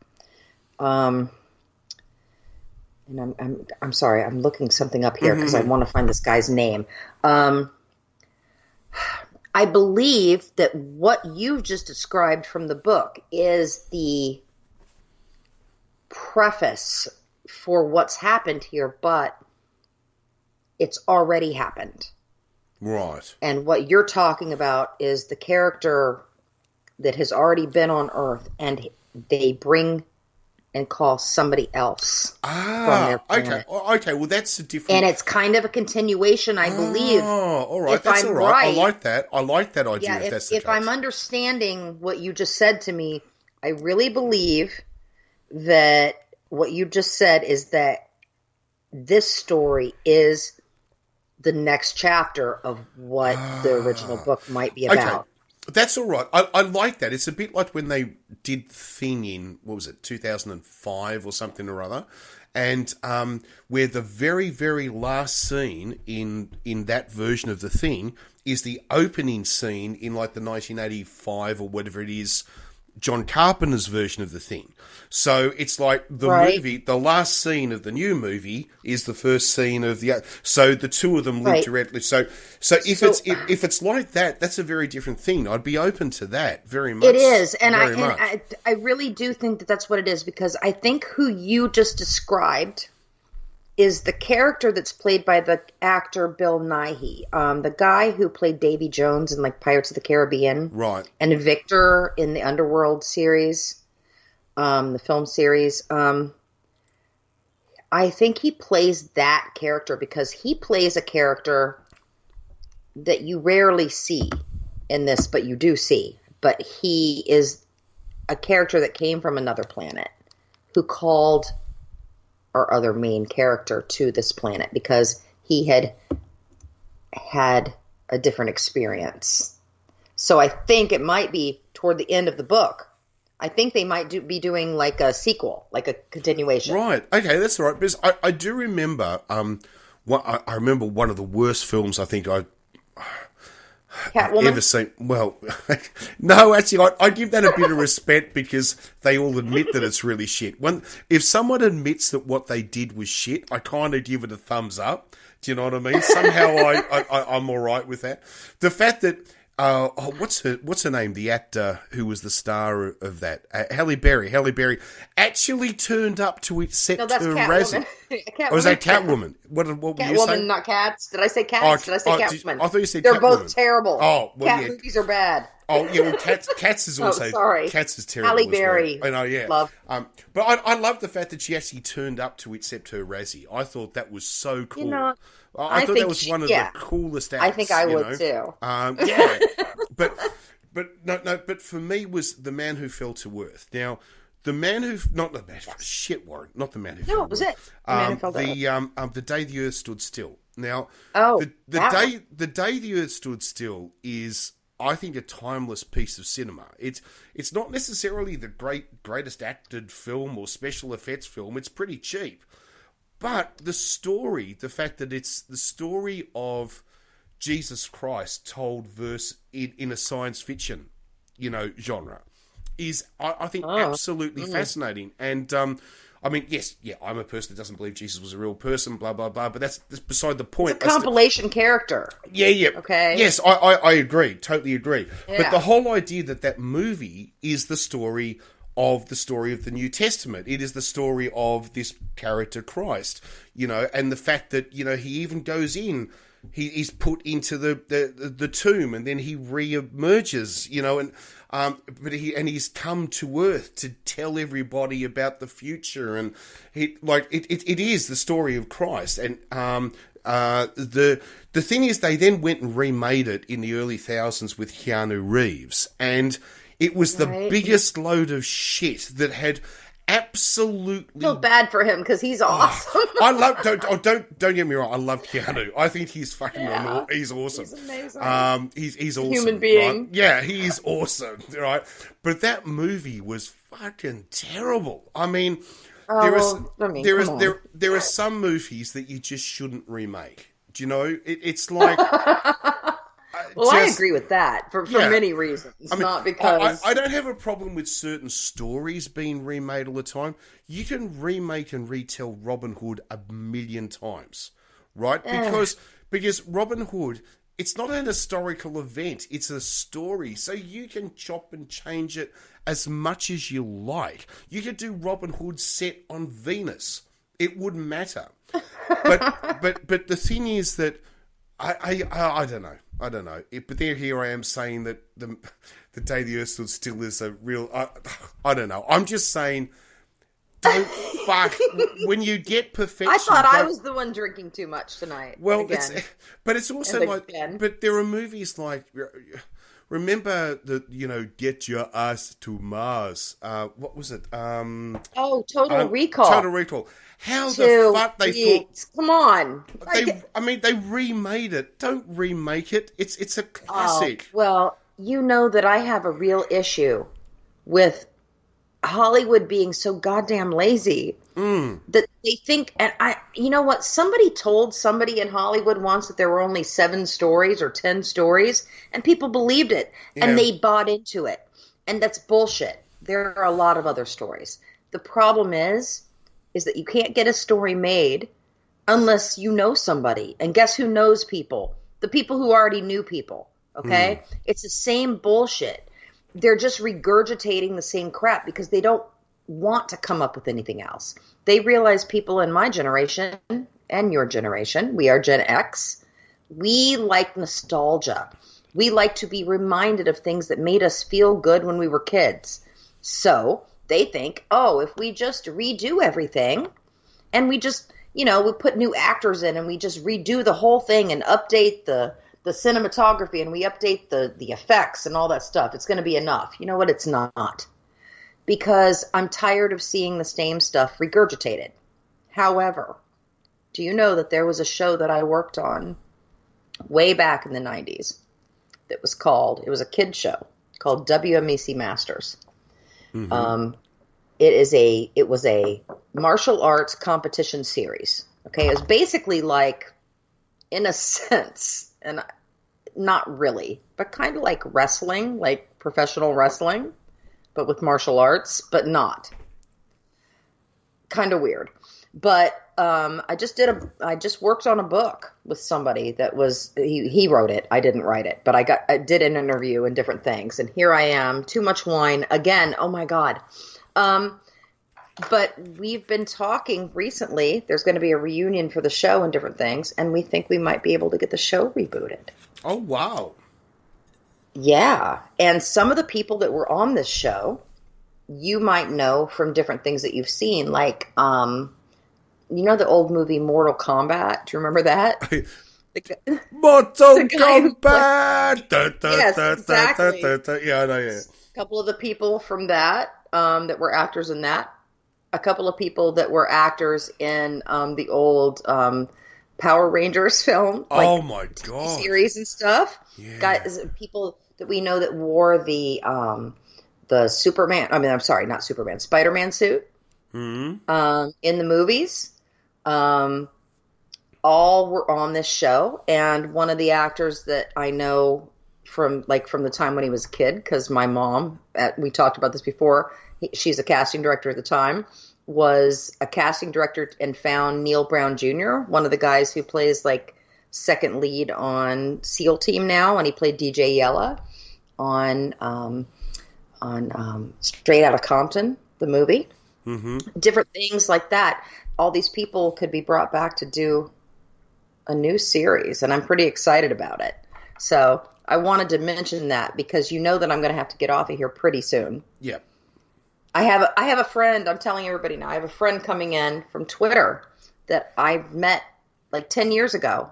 and I'm sorry, I'm looking something up here because I want to find this guy's name. I believe that what you've just described from the book is the preface for what's happened here, but it's already happened. Right. And what you're talking about is the character that has already been on Earth, and they bring and call somebody else from their planet. Okay. Well, that's a different... And it's kind of a continuation, I believe. Oh, all right. That's all right. I like that. I like that idea. Yeah, if that's the case. If I'm understanding what you just said to me, I really believe that what you just said is that this story is the next chapter of what the original book might be about. Okay. That's all right. I like that. It's a bit like when they did Thing in, 2005 or something or other, and where the very, very last scene in that version of The Thing is the opening scene in like the 1985 or whatever it is, John Carpenter's version of The Thing. So it's like the movie, the last scene of the new movie is the first scene of the. So the two of them live directly. So if it's like that, that's a very different thing. I'd be open to that very much. It is, and I really do think that that's what it is, because I think who you just described is the character that's played by the actor Bill Nighy, the guy who played Davy Jones in like Pirates of the Caribbean, right? And Victor in the Underworld series, the film series. I think he plays that character because he plays a character that you rarely see in this, but you do see. But he is a character that came from another planet who called our other main character to this planet because he had a different experience. So I think it might be toward the end of the book. I think they might be doing like a sequel, like a continuation. Right. Okay, that's all right. Because I do remember, I remember one of the worst films I think I've ever seen. Well, no, actually, I give that a bit of respect because they all admit that it's really shit. If someone admits that what they did was shit, I kind of give it a thumbs up. Do you know what I mean? Somehow I'm all right with that. The fact that what's her name? The actor who was the star of that, Halle Berry. Halle Berry actually turned up to accept her Razzie. Or was that Catwoman? What were you saying? Catwoman, not cats. Did I say cats? Did I say Catwoman? I thought you said They're Catwoman. both terrible. Oh, well, Cat movies are bad. Oh yeah, well, Cats is also. Sorry. Cats is terrible. Halle Berry. Well. I know, yeah. Love. But I love the fact that she actually turned up to accept her Razzie. I thought that was so cool. You know, I thought that was one of the coolest acts. I think I would too. Yeah, but for me was The Man Who Fell to Earth. Now, not the man who was it? The Man Who Fell to Earth. The Day the Earth Stood Still. Now, the day the Earth stood still is, I think, a timeless piece of cinema. It's not necessarily the greatest acted film or special effects film. It's pretty cheap. But the story, the fact that it's the story of Jesus Christ told in a science fiction, genre, is, I think, absolutely fascinating. And, I mean, I'm a person that doesn't believe Jesus was a real person, blah, blah, blah, but that's beside the point. It's a compilation character. Yeah. Okay. Yes, I agree, totally agree. Yeah. But the whole idea that movie is the story of the New Testament. It is the story of this character Christ, and the fact that, he even goes in, he's put into the tomb and then he re-emerges, but he's come to Earth to tell everybody about the future, and it is the story of Christ. And the thing is, they then went and remade it in the early thousands with Keanu Reeves, and it was the biggest load of shit that had absolutely. I feel bad for him because he's awesome. I love. Don't get me wrong. I love Keanu. I think he's fucking. He's awesome. He's amazing. He's awesome. Human being. Right? Yeah, he's awesome. Right, but that movie was fucking terrible. I mean, there are some movies that you just shouldn't remake. Do you know? It's like. I agree with that for many reasons. Not because I don't have a problem with certain stories being remade all the time. You can remake and retell Robin Hood a million times, right? Because Robin Hood, it's not an historical event; it's a story. So you can chop and change it as much as you like. You could do Robin Hood set on Venus; it wouldn't matter. But the thing is that I don't know. But here I am saying that the Day the Earth Stood Still is a real. I don't know. I'm just saying, don't fuck when you get perfection. I thought I was the one drinking too much tonight. Well, it's also like, but there are movies like, remember Get Your Ass to Mars. What was it? Total Recall. Total Recall. How the fuck they thought? Come on. They remade it. Don't remake it. It's a classic. Well, you know that I have a real issue with Hollywood being so goddamn lazy that they think, and you know what? Somebody told somebody in Hollywood once that there were only 7 stories or 10 stories, and people believed it, and they bought into it, and that's bullshit. There are a lot of other stories. The problem is that you can't get a story made unless you know somebody, and guess who knows people? The people who already knew people. Okay, it's the same bullshit. They're just regurgitating the same crap because they don't want to come up with anything else. They realize people in my generation and your generation, we are Gen X, we like nostalgia. We like to be reminded of things that made us feel good when we were kids. So they think, if we just redo everything and we just, we put new actors in and we just redo the whole thing and update the cinematography and we update the effects and all that stuff, it's going to be enough. You know what? It's not. Because I'm tired of seeing the same stuff regurgitated. However, do you know that there was a show that I worked on way back in the 90s that it was a kid show called WMEC Masters. Mm-hmm. It was a martial arts competition series. Okay. It was basically like, in a sense, and not really, but kind of like wrestling, like professional wrestling, but with martial arts, but not. Kind of weird. But I just worked on a book with somebody that was, he wrote it. I didn't write it, but I did an interview and different things. And here I am, too much wine again. Oh my God. But we've been talking recently. There's going to be a reunion for the show and different things. And we think we might be able to get the show rebooted. Oh, wow. Yeah. And some of the people that were on this show, you might know from different things that you've seen. Like, the old movie Mortal Kombat? Do you remember that? Mortal Kombat! Yes, exactly. Yeah, I know, yeah. A couple of the people from that were actors in that. A couple of people that were actors in the old Power Rangers film. Oh my God. Series and stuff. Yeah. Guys, people that we know that wore the Superman, not Superman, Spider-Man suit in the movies. All were on this show. And one of the actors that I know from the time when he was a kid, because my mom, we talked about this before, she's a casting director at the time, was a casting director and found Neil Brown Jr., one of the guys who plays like second lead on SEAL Team now, and he played DJ Yella on Straight Outta Compton, the movie. Mm-hmm. Different things like that. All these people could be brought back to do a new series, and I'm pretty excited about it. So I wanted to mention that because you know that I'm going to have to get off of here pretty soon. Yeah. I have a friend, I'm telling everybody now, I have a friend coming in from Twitter that I met like 10 years ago.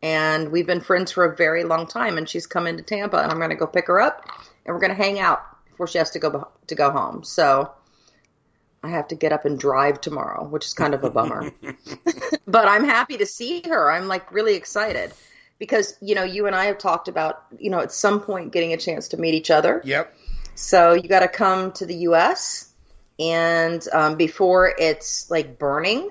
And we've been friends for a very long time. And she's come into Tampa, and I'm going to go pick her up, and we're going to hang out before she has to go home. So I have to get up and drive tomorrow, which is kind of a bummer. But I'm happy to see her. I'm like really excited because, you and I have talked about, at some point getting a chance to meet each other. Yep. So you got to come to the U.S. and before it's like burning.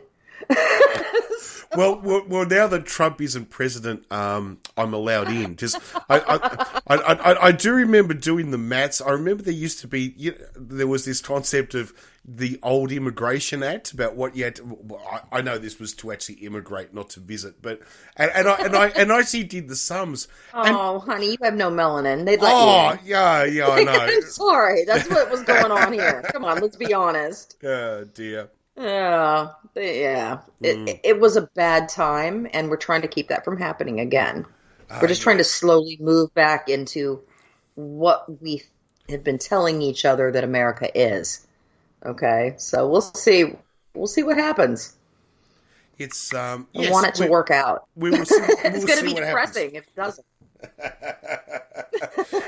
Well, now that Trump isn't president, I'm allowed in. Just, I do remember doing the maths. I remember there used to be, there was this concept of the old Immigration Act about what you had to. I know this was to actually immigrate, not to visit, but and I actually did the sums. Oh, honey, you have no melanin. They'd let you in. Yeah, I know. I'm sorry, that's what was going on here. Come on, let's be honest. Oh dear. Yeah. It was a bad time, and we're trying to keep that from happening again. We're just trying to slowly move back into what we have been telling each other that America is. Okay, so we'll see. We'll see what happens. It's I want it to work out. We will see, it's going to be depressing if it doesn't.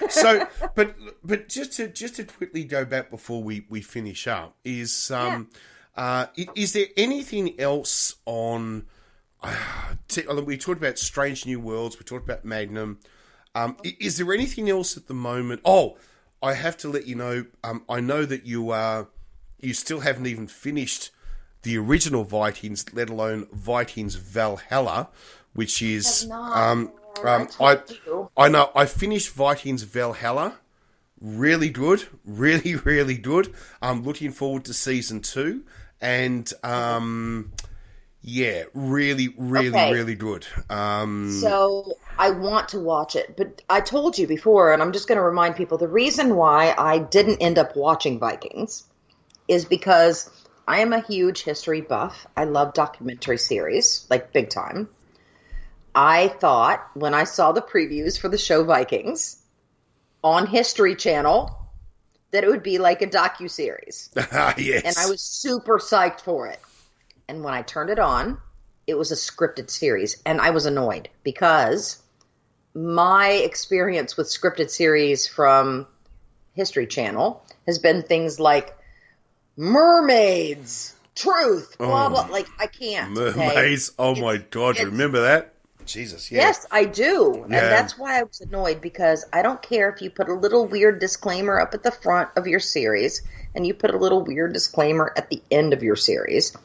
So, but just to quickly go back before we finish up, is there anything else on? We talked about Strange New Worlds. We talked about Magnum. Is there anything else at the moment? Oh, I have to let you know. I know that you still haven't even finished the original Vikings, let alone Vikings Valhalla, which is I know I finished Vikings Valhalla. Really good, really, really good. I'm looking forward to season 2, and yeah, really, really, really good. So I want to watch it, but I told you before, and I'm just going to remind people, the reason why I didn't end up watching Vikings is because I am a huge history buff. I love documentary series, like big time. I thought when I saw the previews for the show Vikings on History Channel that it would be like a docuseries. Yes. And I was super psyched for it. And when I turned it on, it was a scripted series. And I was annoyed because my experience with scripted series from History Channel has been things like mermaids, truth, blah, blah. Like, I can't. Mermaids? Okay? Oh, my God. Remember that? Jesus, yeah. Yes, I do. Yeah. And that's why I was annoyed, because I don't care if you put a little weird disclaimer up at the front of your series and you put a little weird disclaimer at the end of your series.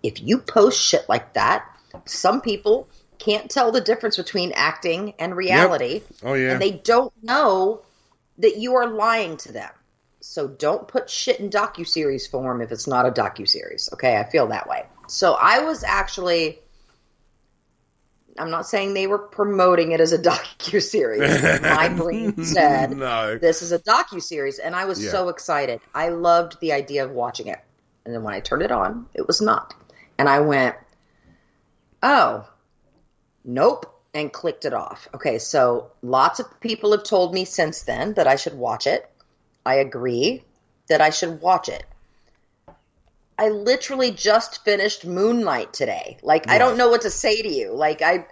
If you post shit like that, some people can't tell the difference between acting and reality. Yep. Oh, yeah. And they don't know that you are lying to them. So don't put shit in docuseries form if it's not a docuseries. Okay, I feel that way. So I was actually... I'm not saying they were promoting it as a docuseries. My brain said, no, this is a docuseries, and I was so excited. I loved the idea of watching it. And then when I turned it on, it was not. And I went, oh, nope, and clicked it off. Okay, so lots of people have told me since then that I should watch it. I agree that I should watch it. I literally just finished Moonlight today. Like, I don't know what to say to you. Like, I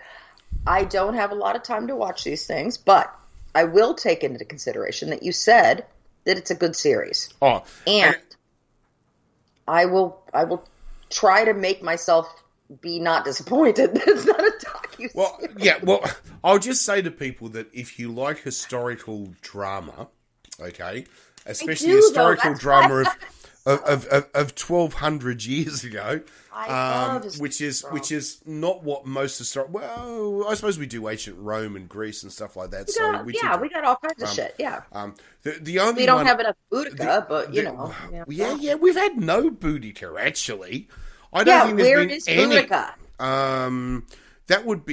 don't have a lot of time to watch these things, but I will take into consideration that you said that it's a good series. Oh, and I will try to make myself be not disappointed that it's not a docuseries. Well, yeah, well, I'll just say to people that if you like historical drama, okay, especially historical drama of 1200 years ago, which is not what most well, I suppose we do ancient Rome and Greece and stuff like that. We got all kinds of shit. Yeah. The only we don't have enough Boudica, but you know. Yeah, we've had no Boudica actually. I don't think there's been any. Boudica? That would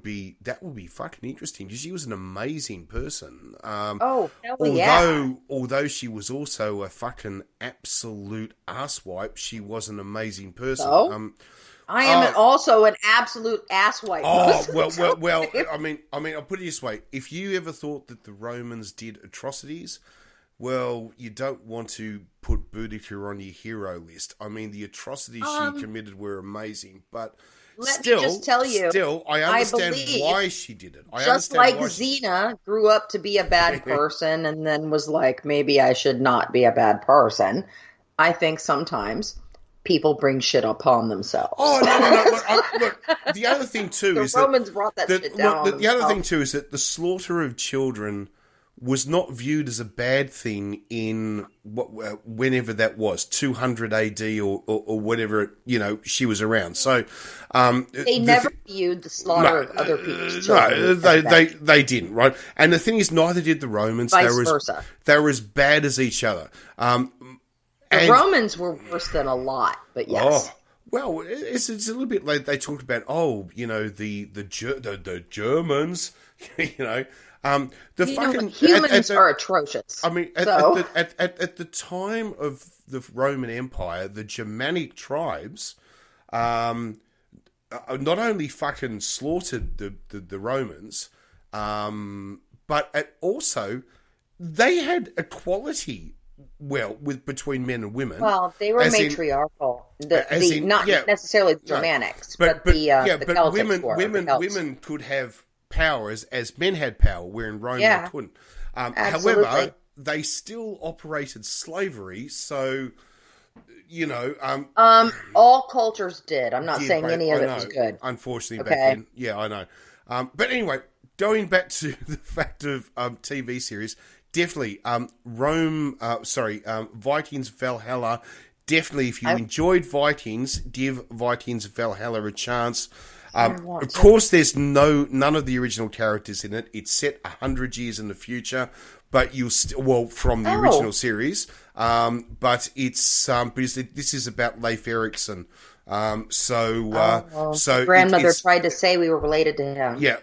be that would be fucking interesting, because she was an amazing person. Although she was also a fucking absolute asswipe, she was an amazing person. So? I am also an absolute asswipe. Well. I mean, I'll put it this way: if you ever thought that the Romans did atrocities, well, you don't want to put Boudica on your hero list. I mean, the atrocities she committed were amazing, but. Let me just tell you. Still, I understand why she did it. Just like Xena grew up to be a bad person and then was like, maybe I should not be a bad person. I think sometimes people bring shit upon themselves. Oh, no. Look, the other thing, too, is that... The Romans brought that shit down. The other thing, too, is that the slaughter of children was not viewed as a bad thing in whenever that was, 200 AD or whatever, she was around. So they never viewed the slaughter of other people's children. No, they didn't, right? And the thing is, neither did the Romans. Vice versa. They were as bad as each other. The Romans were worse than a lot, but yes. Oh. Well, it's a little bit like they talked about. The Germans, humans are atrocious. I mean, at the time of the Roman Empire, the Germanic tribes, not only fucking slaughtered the Romans, but also they had equality. Well, between men and women. Well, they were matriarchal. Not necessarily the Germanics, but the Celtics women could have power as men had power, where in Rome they couldn't. However, they still operated slavery, so, you know... all cultures did. I'm not saying any of it was good. Unfortunately, back then. Yeah, I know. But anyway, going back to the fact of TV series, definitely, Vikings Valhalla. Definitely, if you enjoyed Vikings, give Vikings Valhalla a chance. Of course, there's none of the original characters in it. It's set 100 years in the future, but you'll from the original series. But it's because this is about Leif Erikson. So grandmother tried to say we were related to him. Yeah.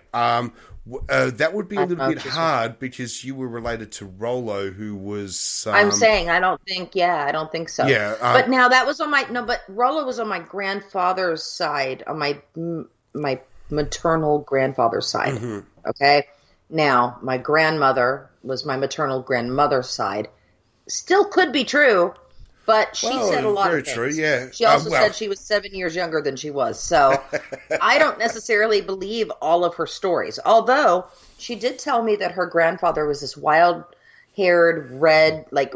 That would be a little bit hard because you were related to Rollo, who was... I'm saying, I don't think so. Yeah. But now that was on but Rollo was on my grandfather's side, on my maternal grandfather's side. Mm-hmm. Okay? Now, my grandmother was my maternal grandmother's side. Still could be true, but she said a lot of things. Very true, yeah. She also said she was 7 years younger than she was. So I don't necessarily believe all of her stories. Although she did tell me that her grandfather was this wild-haired, red, like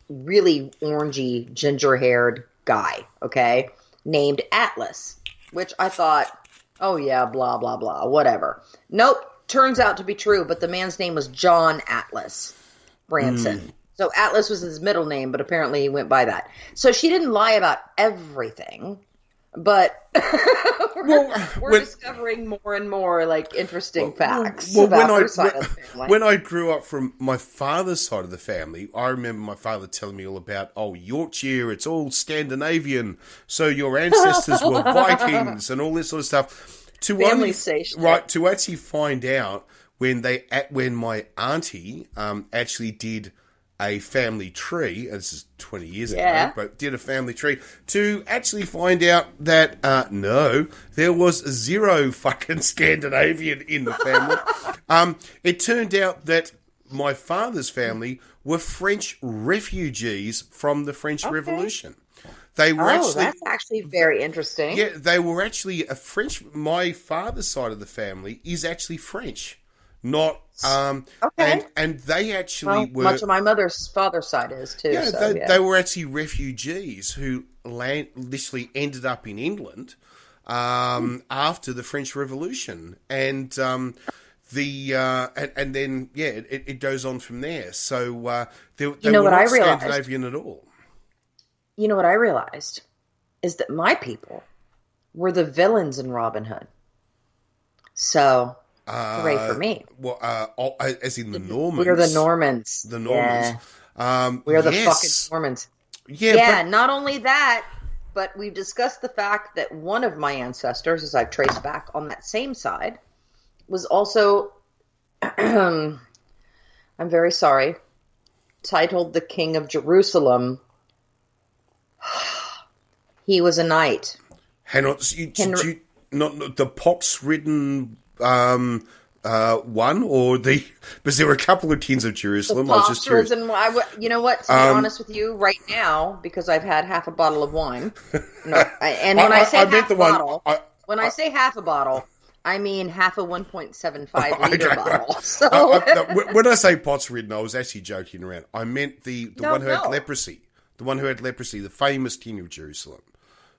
really orangey, ginger-haired guy, okay, named Atlas, which I thought, oh yeah, blah, blah, blah, whatever. Nope, turns out to be true, but the man's name was John Atlas Branson. So Atlas was his middle name, but apparently he went by that. So she didn't lie about everything, but we're discovering more and more interesting facts about her side of the family. When I grew up from my father's side of the family, I remember my father telling me all about, Yorkshire, it's all Scandinavian, so your ancestors were Vikings and all this sort of stuff. To actually find out when my auntie actually did a family tree, this is 20 years ago, but did a family tree, to actually find out that, no, there was zero fucking Scandinavian in the family. It turned out that my father's family were French refugees from the French Revolution. They were that's actually very interesting. Yeah, they were actually my father's side of the family is actually French. Not and they actually were much of my father's side is too. Yeah, they were actually refugees who literally ended up in England after the French Revolution, and then it goes on from there. So they were not Scandinavian at all. You know what I realized is that my people were the villains in Robin Hood. So. Hooray for me. As in the Normans. We're the Normans. The Normans. Yeah. We're the fucking Normans. Yeah, not only that, but we've discussed the fact that one of my ancestors, as I've traced back on that same side, was also, I'm very sorry, titled the King of Jerusalem. He was a knight. Hang on, not the pox-ridden... one or because there were a couple of Kings of Jerusalem. I was just curious. You know what? To be honest with you, right now, because I've had half a bottle of wine. When I say half a bottle, I mean half a 1.75 liter bottle. So when I say pots ridden, I was actually joking around. I meant the one who had leprosy. The one who had leprosy, the famous King of Jerusalem.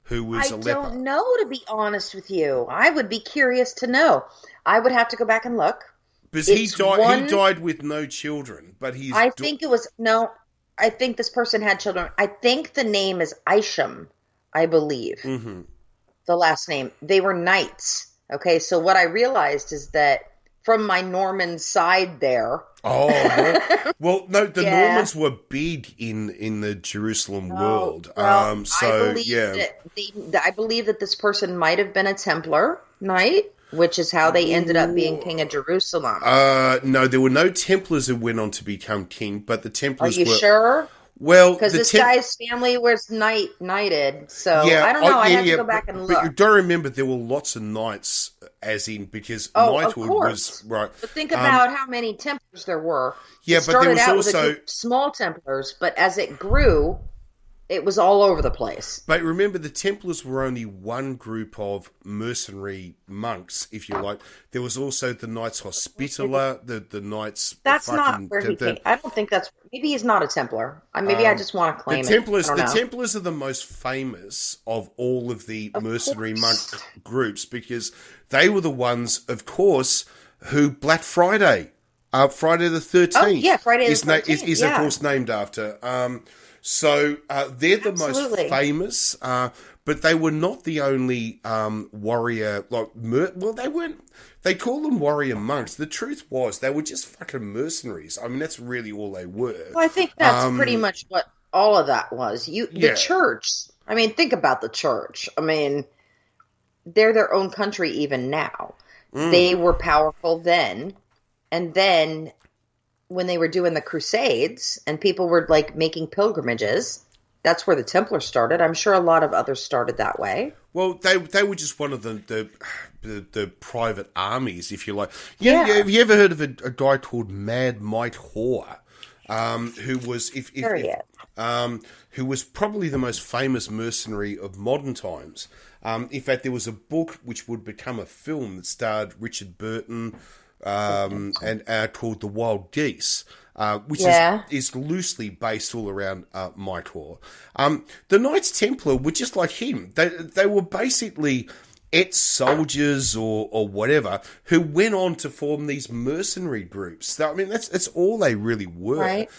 Who was a leper. I don't know, to be honest with you. I would be curious to know. I would have to go back and look. Because he died with no children, but he's... I think this person had children. I think the name is Isham, I believe. Mm-hmm. The last name. They were knights. Okay, so what I realized is that from my Norman side there... Oh, well, no, the Normans were big in the Jerusalem world. I believe that this person might have been a Templar knight, which is how they ended up being King of Jerusalem. No, there were no Templars who went on to become king, but the Templars were... Are you sure? Well, because this guy's family was knighted, so I don't know. I have to go back and look. But you don't remember there were lots of knights, as in because knighthood was right. But think about how many Templars there were. Yeah, but there was also with small Templars, but as it grew, it was all over the place. But remember, the Templars were only one group of mercenary monks, if you like. There was also the Knights Hospitaller, the Knights... That's not where he came. I don't think that's... Maybe he's not a Templar. Maybe I just want to claim the Templars are the most famous of all of the mercenary monk groups because they were the ones, of course, who Black Friday, Friday the 13th... Oh, yeah, Friday the 13th. Is of course, named after... So they're the most famous, but they were not the only warrior. They weren't. They call them warrior monks. The truth was they were just fucking mercenaries. I mean, that's really all they were. Well, I think that's pretty much what all of that was. The church. I mean, think about the church. I mean, they're their own country even now. They were powerful then, and then. When they were doing the Crusades and people were like making pilgrimages, that's where the Templars started. I'm sure a lot of others started that way. Well, they were just one of the private armies, if you like. Yeah. Have you ever heard of a guy called Mad Mike Hoare, who was who was probably the most famous mercenary of modern times? In fact, there was a book which would become a film that starred Richard Burton. And called The Wild Geese, which is loosely based all around Mike Hoare. The Knights Templar were just like him. They were basically ex-soldiers or whatever who went on to form these mercenary groups. I mean, that's all they really were. Right.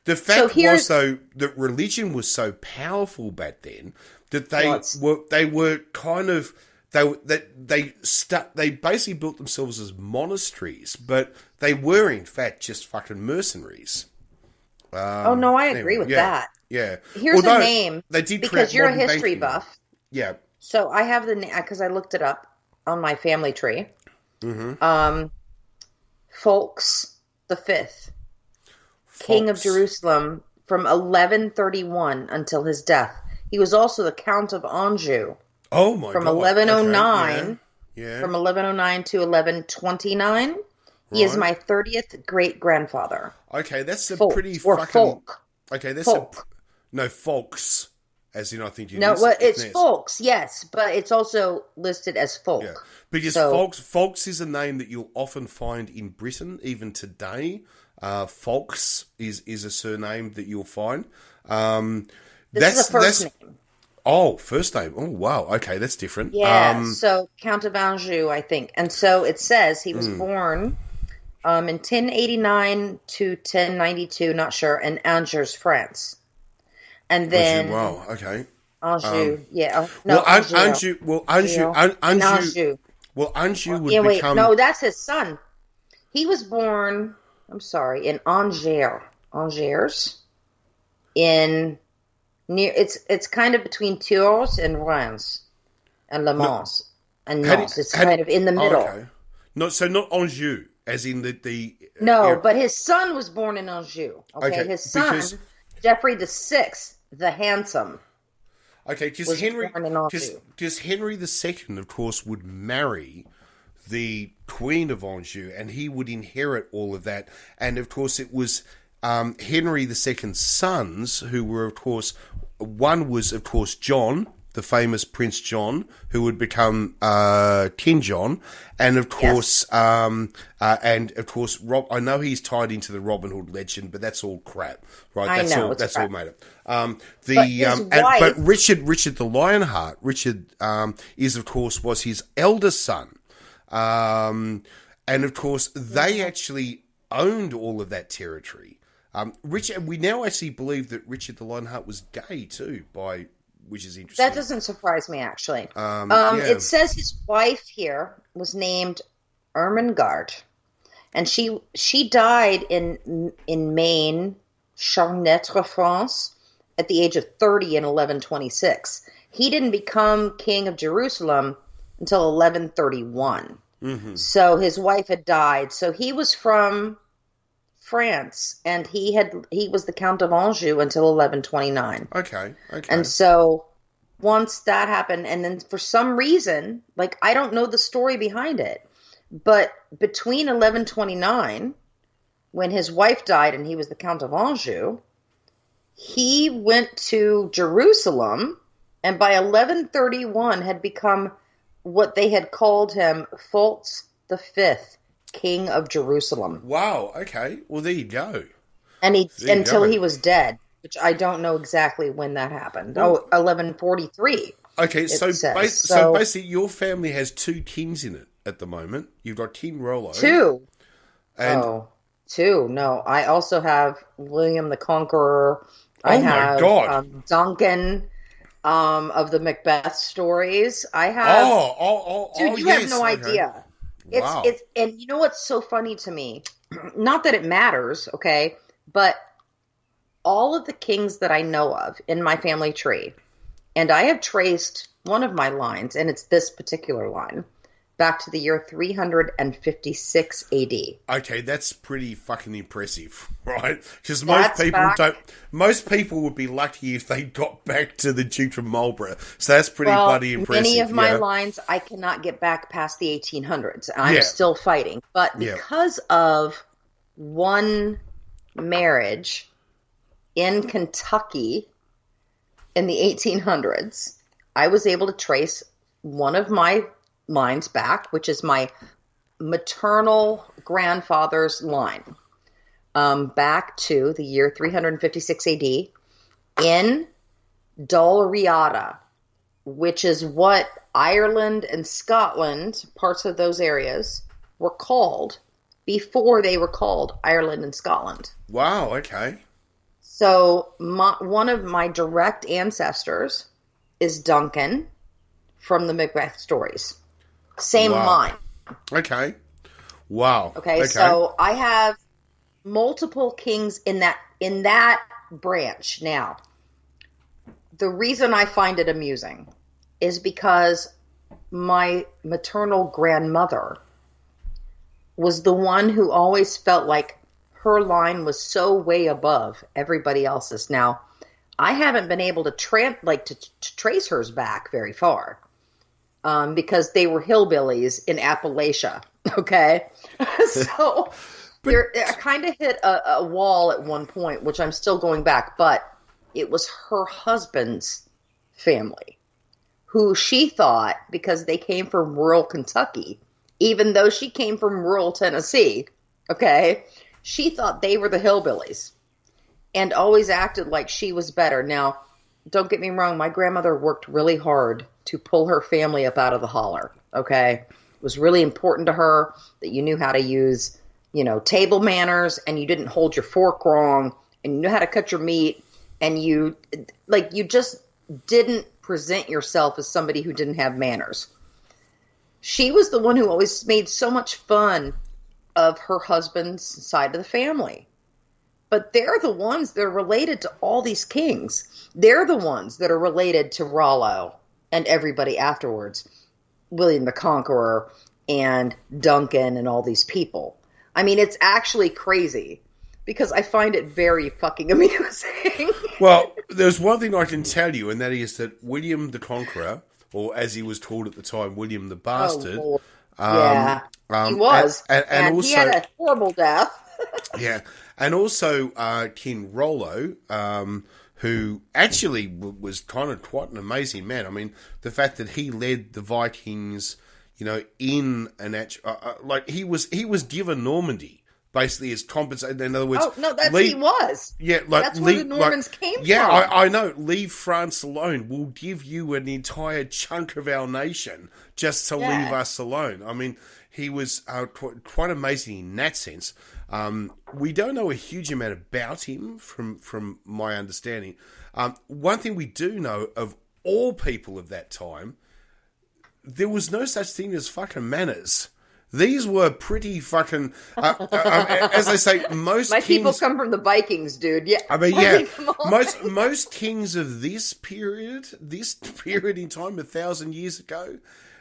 The fact was, though, that religion was so powerful back then that they were kind of... They basically built themselves as monasteries, but they were in fact just fucking mercenaries. I agree with that. Yeah. Here's a name they did because you're a history buff. Yeah. So I have the name because I looked it up on my family tree. Mm-hmm. Fulks the Fifth, King of Jerusalem from 1131 until his death. He was also the Count of Anjou. Oh my from God. 1109, okay. Yeah. From 1109 to 1129, right. He is my 30th great grandfather. Okay, that's a Folk, pretty or fucking. folk. Okay, that's folk. Folks, as in I think you. No, well, it's folks, yes, but it's also listed as folk. Yeah, because folks is a name that you'll often find in Britain even today. Folks is a surname that you'll find. This is a first name. Oh, first name. Oh, wow. Okay, that's different. Yeah, so Count of Anjou, I think. And so it says he was born in 1089 to 1092, not sure, in Angers, France. And then... Wow, okay. Anjou, yeah. No, Anjou would become... No, that's his son. He was born, in Angers, in... It's kind of between Tours and Reims and Le Mans and Nantes. It's kind of in the middle. Okay. Not Anjou, as in the No, but his son was born in Anjou. Okay, his son, Geoffrey VI, the Handsome. Okay, because Henry II, of course, would marry the Queen of Anjou, and he would inherit all of that. And of course, it was Henry II's sons who were, of course, one was, of course, John, the famous Prince John, who would become King John, and of course, Rob. I know he's tied into the Robin Hood legend, but that's all crap, right? That's all made up. But Richard the Lionheart, is of course was his eldest son, and of course they actually owned all of that territory. We now actually believe that Richard the Lionheart was gay too, which is interesting. That doesn't surprise me, actually. It says his wife here was named Ermengarde, and she died in Maine, Charnetre, France, at the age of 30 in 1126. He didn't become king of Jerusalem until 1131. Mm-hmm. So his wife had died. So he was from France, and he was the Count of Anjou until 1129. Okay. And so once that happened, and then for some reason, like I don't know the story behind it, but between 1129, when his wife died and he was the Count of Anjou, he went to Jerusalem, and by 1131 had become what they had called him Fults V, King of Jerusalem. Wow. Okay. Well, there you go. And he was dead, which I don't know exactly when that happened. Well, 1143. Okay, so basically your family has two kings in it at the moment. You've got King Rollo. Two. And Two. No, I also have William the Conqueror. I have, my God. Duncan of the Macbeth stories. I have. Dude, you have no idea. Wow. It's and you know what's so funny to me? Not that it matters, okay, but all of the kings that I know of in my family tree, and I have traced one of my lines, and it's this particular line, back to the year 356 AD. Okay, that's pretty fucking impressive, right? Because most people would be lucky if they got back to the Duke of Marlborough. So that's pretty bloody impressive. Many of my lines, I cannot get back past the 1800s. I'm still fighting. But because of one marriage in Kentucky in the 1800s, I was able to trace one of my lines back, which is my maternal grandfather's line, back to the year 356 AD in Dalriada, which is what Ireland and Scotland, parts of those areas, were called before they were called Ireland and Scotland. Wow, okay. So one of my direct ancestors is Duncan from the Macbeth stories. Same line. Okay. Wow. Okay, so I have multiple kings in that branch. Now, the reason I find it amusing is because my maternal grandmother was the one who always felt like her line was so way above everybody else's. Now, I haven't been able to trace hers back very far. Because they were hillbillies in Appalachia, okay? So I kind of hit a wall at one point, which I'm still going back, but it was her husband's family, who she thought, because they came from rural Kentucky, even though she came from rural Tennessee, okay? She thought they were the hillbillies and always acted like she was better. Now, don't get me wrong, my grandmother worked really hard to pull her family up out of the holler, okay? It was really important to her that you knew how to use, table manners, and you didn't hold your fork wrong, and you knew how to cut your meat, and you just didn't present yourself as somebody who didn't have manners. She was the one who always made so much fun of her husband's side of the family. But they're the ones that are related to all these kings. They're the ones that are related to Rollo and everybody afterwards, William the Conqueror and Duncan and all these people. I mean, it's actually crazy because I find it very fucking amusing. Well, there's one thing I can tell you, and that is that William the Conqueror, or as he was called at the time, William the Bastard. Oh, he was. And also, he had a horrible death. Yeah. And also King Rollo, who actually was kind of quite an amazing man. I mean, the fact that he led the Vikings, in an actual he was given Normandy basically as compensation. In other words, he was. Yeah, that's where the Normans came from. Yeah, I know. Leave France alone. We'll give you an entire chunk of our nation just to leave us alone. I mean, he was quite amazing in that sense. We don't know a huge amount about him from my understanding. One thing we do know of all people of that time, there was no such thing as fucking manners. These were pretty fucking, as I say, most My kings... people come from the Vikings, dude. Yeah. I mean, most kings of this period in time, 1,000 years ago,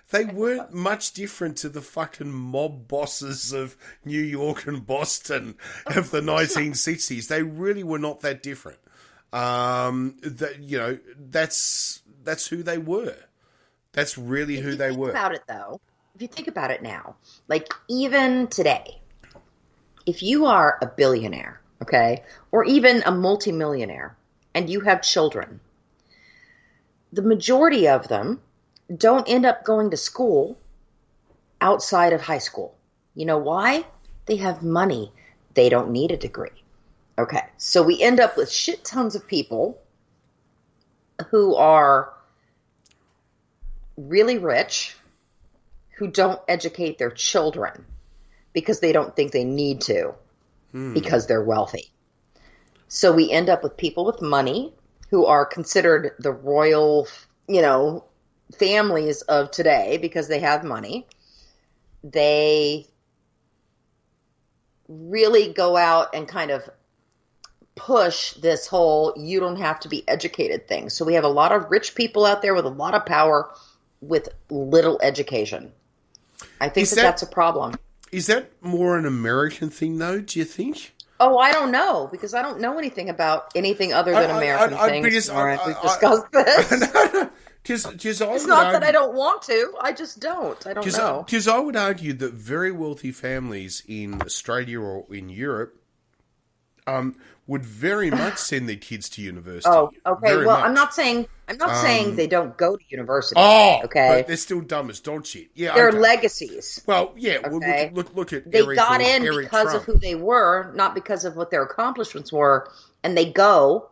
they weren't much different to the fucking mob bosses of New York and Boston of the 1960s. They really were not that different. That's who they were. That's really who they were. About it though, if you think about it now, like even today, if you are a billionaire, okay, or even a multimillionaire, and you have children, the majority of them don't end up going to school outside of high school. You know why? They have money. They don't need a degree. Okay, so we end up with shit tons of people who are really rich who don't educate their children because they don't think they need to because they're wealthy. So we end up with people with money who are considered the royal, families of today because they have money. They really go out and kind of push this whole you don't have to be educated thing. So we have a lot of rich people out there with a lot of power with little education. I think that's a problem. Is that more an American thing, though, do you think? Oh, I don't know, because I don't know anything about anything other than American things. We've discussed this. It's not that I don't want to. I just don't. I don't know. Because I would argue that very wealthy families in Australia or in Europe would very much send their kids to university. Oh, okay. Very well, much. I'm not saying they don't go to university. Oh, okay. But they're still dumb as dog shit. Yeah, they're legacies. Well, yeah. Okay? Look at they Eric got in Eric because Trump. of who they were, not because of what their accomplishments were. And they go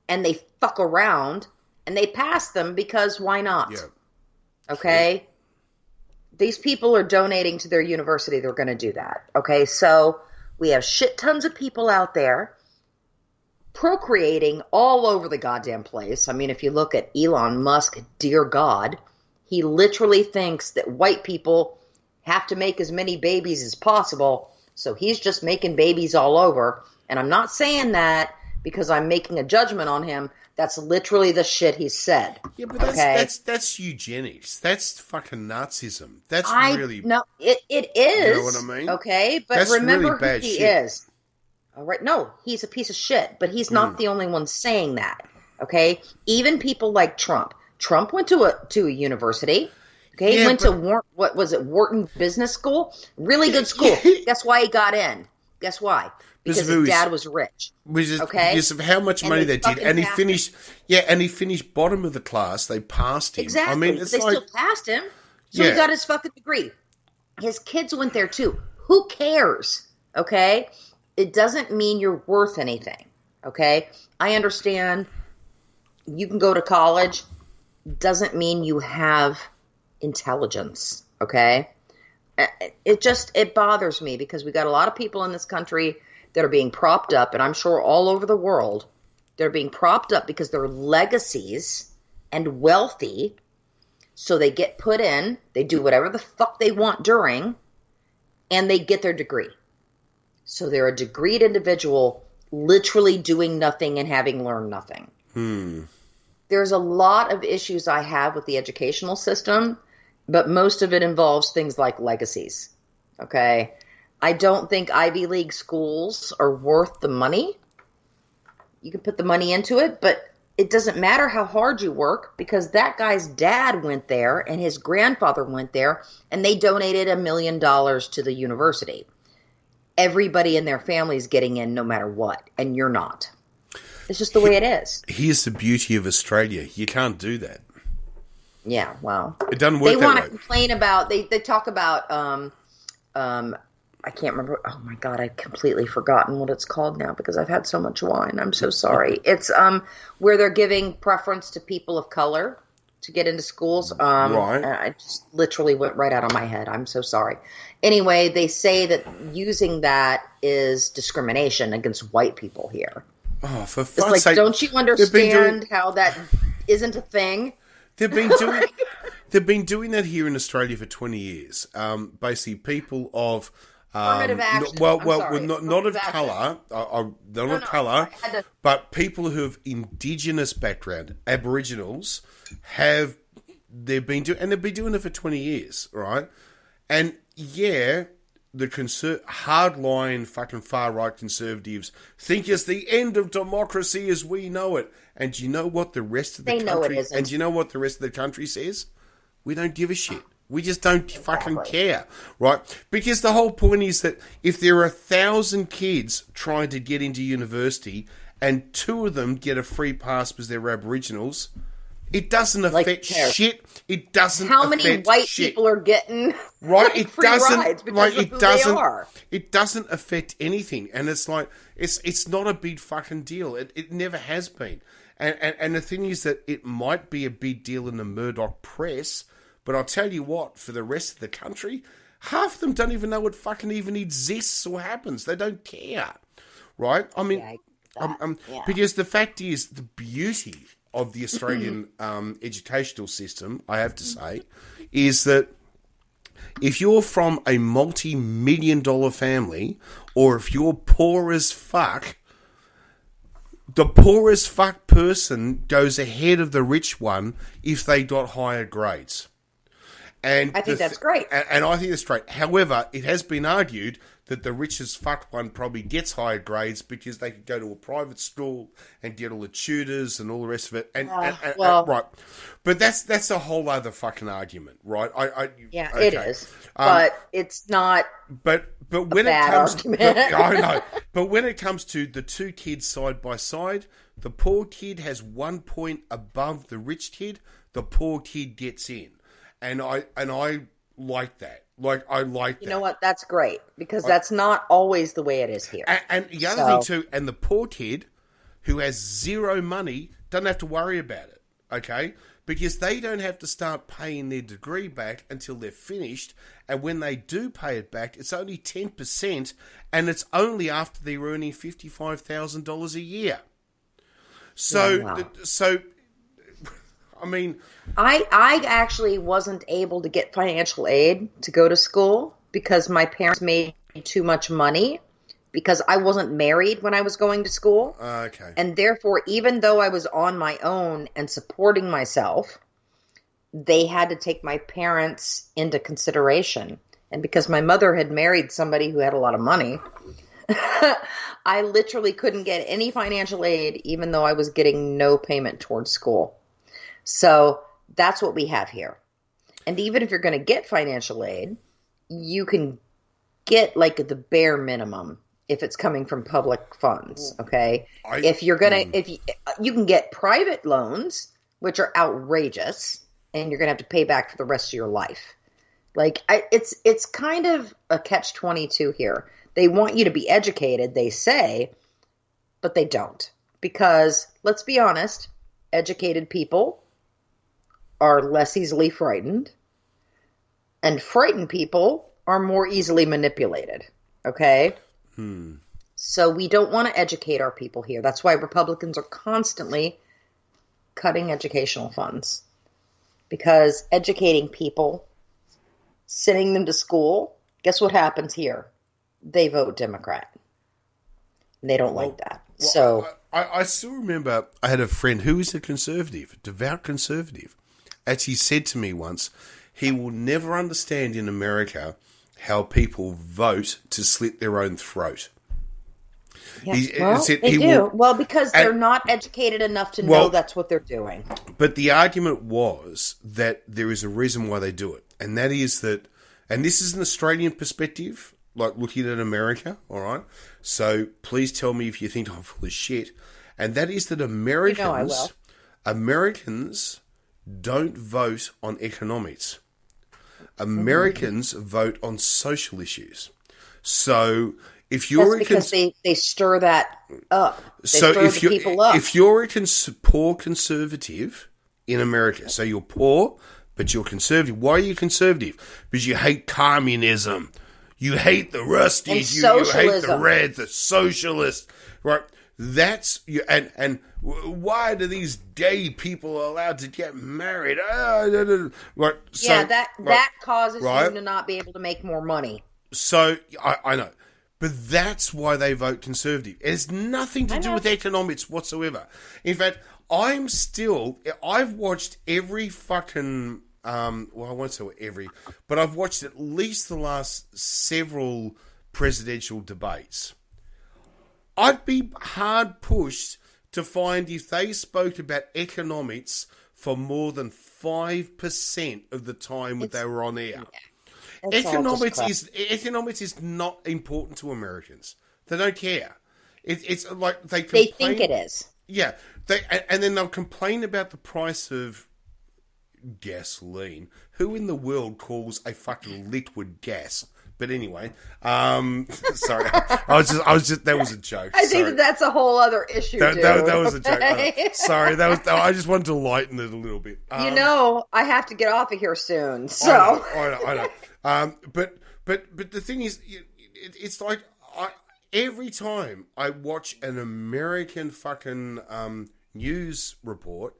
and they fuck around and they pass them because why not? Yeah. Okay. Sure. These people are donating to their university. They're going to do that. Okay. So we have shit tons of people out there procreating all over the goddamn place. I mean, if you look at Elon Musk, dear God, he literally thinks that white people have to make as many babies as possible. So he's just making babies all over. And I'm not saying that because I'm making a judgment on him. That's literally the shit he said. Yeah, but that's eugenics. That's fucking Nazism. That's really... No, it is. You know what I mean? Okay, but that's remember really bad who he shit. is. All right, no, he's a piece of shit, but he's not the only one saying that. Okay, even people like Trump. Trump went to a university. Okay, he went to Wharton Business School, really good school. Guess why he got in? Guess why? Because his dad was rich. Because of how much money they did, and he finished. Yeah, and he finished bottom of the class. They passed him. Exactly. I mean, it's they still passed him, so he got his fucking degree. His kids went there too. Who cares? Okay. It doesn't mean you're worth anything, okay? I understand you can go to college. Doesn't mean you have intelligence, okay? It bothers me because we got a lot of people in this country that are being propped up, and I'm sure all over the world, they're being propped up because they're legacies and wealthy, so they get put in, they do whatever the fuck they want during, and they get their degree. So they're a degreed individual literally doing nothing and having learned nothing. There's a lot of issues I have with the educational system, but most of it involves things like legacies. Okay? I don't think Ivy League schools are worth the money. You can put the money into it, but it doesn't matter how hard you work because that guy's dad went there and his grandfather went there and they donated $1 million to the university. Everybody in their family is getting in no matter what, and you're not. It's just the way it is. Here's the beauty of Australia. You can't do that. Yeah, well. It doesn't work that way. They want to complain about, they talk about, I can't remember, oh my God, I've completely forgotten what it's called now because I've had so much wine. I'm so sorry. It's where they're giving preference to people of color to get into schools. Right. I just literally went right out of my head. I'm so sorry. Anyway, they say that using that is discrimination against white people here. Oh, for fuck's fuck's sake. Don't you understand how that isn't a thing? They've been doing that here in Australia for 20 years. Basically, people of... not of colour, not of colour, but people who have Indigenous background, Aboriginals, they've been doing it for 20 years, right? And yeah, the hardline fucking far-right conservatives think it's the end of democracy as we know it. And do you know what the rest of the country... And do you know what the rest of the country says? We don't give a shit. We just don't fucking care, right? Because the whole point is that if there are 1,000 kids trying to get into university and 2 of them get a free pass because they're Aboriginals, it doesn't affect shit. It doesn't. How many white people are getting free rides because of who they are? It doesn't affect anything, and it's like it's not a big fucking deal. It never has been. And the thing is that it might be a big deal in the Murdoch press, but I'll tell you what, for the rest of the country, half of them don't even know what fucking even exists or happens. They don't care, right? I mean, because the fact is, the beauty of the Australian educational system, I have to say, is that if you're from a multi-million-dollar family, or if you're poor as fuck, the poor as fuck person goes ahead of the rich one if they got higher grades. And I think that's great. And I think that's great. However, it has been argued that the rich as fuck one probably gets higher grades because they could go to a private school and get all the tutors and all the rest of it. Right. But that's a whole other fucking argument, right? It is. But it's not but when it comes I know. But when it comes to the 2 kids side by side, the poor kid has 1 point above the rich kid, the poor kid gets in. And I like that. Like, I like that. You know what? That's great. Because that's not always the way it is here. And the other thing, too, and the poor kid who has 0 money doesn't have to worry about it, okay? Because they don't have to start paying their degree back until they're finished. And when they do pay it back, it's only 10%, and it's only after they're earning $55,000 a year. So, I mean, I actually wasn't able to get financial aid to go to school because my parents made too much money because I wasn't married when I was going to school. Okay. And therefore, even though I was on my own and supporting myself, they had to take my parents into consideration. And because my mother had married somebody who had a lot of money, I literally couldn't get any financial aid, even though I was getting no payment towards school. So that's what we have here. And even if you're going to get financial aid, you can get like the bare minimum if it's coming from public funds. Okay. If you're going to, you can get private loans, which are outrageous, and you're going to have to pay back for the rest of your life. Like it's kind of a catch-22 here. They want you to be educated, they say, but they don't. Because let's be honest, educated people are less easily frightened, and frightened people are more easily manipulated. Okay? So we don't want to educate our people here. That's why Republicans are constantly cutting educational funds. Because educating people, sending them to school, guess what happens here? They vote Democrat. And they don't like that. Well, so I still remember I had a friend who was a conservative, devout conservative. Actually said to me once, he will never understand in America how people vote to slit their own throat. Yeah. They do. Well, because they're not educated enough to know that's what they're doing. But the argument was that there is a reason why they do it. And that is that, and this is an Australian perspective, like looking at America, all right? So please tell me if you think I'm full of shit. And that is that Americans don't vote on economics. Americans vote on social issues. So if you're because they stir that up. If you're a poor conservative in America, so you're poor but you're conservative. Why are you conservative? Because you hate communism. You hate the Rusties. You hate the Reds, the socialists, right? That's you. And why do these gay people allowed to get married? Right? So, that causes you to not be able to make more money. So I know, but that's why they vote conservative. It has nothing to do with economics whatsoever. In fact, I've watched every fucking. I won't say every, but I've watched at least the last several presidential debates. I'd be hard pushed to find if they spoke about economics for more than 5% of the time when they were on air. Economics is not important to Americans. They don't care. It's like they think it is. Yeah, and then they'll complain about the price of gasoline. Who in the world calls a fucking liquid gas? But anyway, sorry, I was just that was a joke. I think that's a whole other issue. That was a joke. Sorry, I just wanted to lighten it a little bit. I have to get off of here soon. So I know. But the thing is, it's like every time I watch an American fucking news report,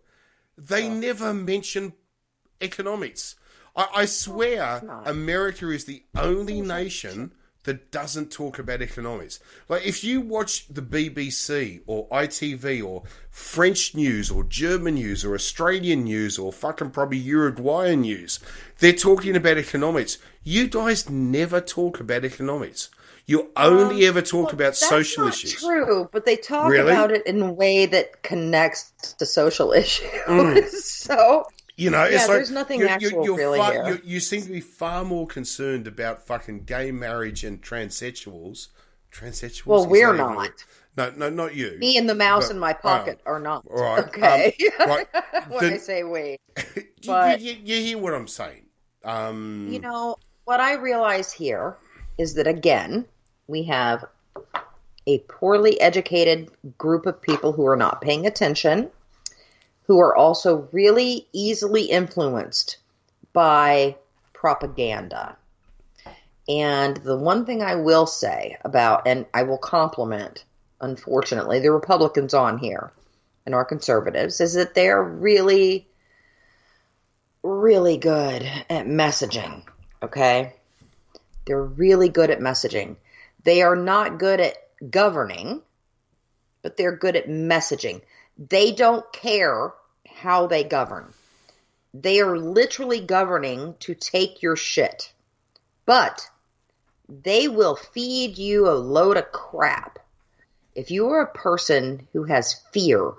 they never mention economics. I swear America is the only nation that doesn't talk about economics. Like, if you watch the BBC or ITV or French news or German news or Australian news or fucking probably Uruguayan news, they're talking about economics. You guys never talk about economics. You only ever talk about social issues. That's not true, but they talk about it in a way that connects to social issues. So... it's like there's nothing actual really here. You seem to be far more concerned about fucking gay marriage and transsexuals. Transsexuals? Well, we're not. No, not you. Me and the mouse in my pocket are not. Right. Okay. When I say we. But, you hear what I'm saying. What I realize here is that, again, we have a poorly educated group of people who are not paying attention, who are also really easily influenced by propaganda. And the one thing I will say about, and I will compliment, unfortunately, the Republicans on here and our conservatives, is that they're really, really good at messaging, okay? They're really good at messaging. They are not good at governing, but they're good at messaging. They don't care how they govern. They are literally governing to take your shit. But they will feed you a load of crap. If you are a person who has fear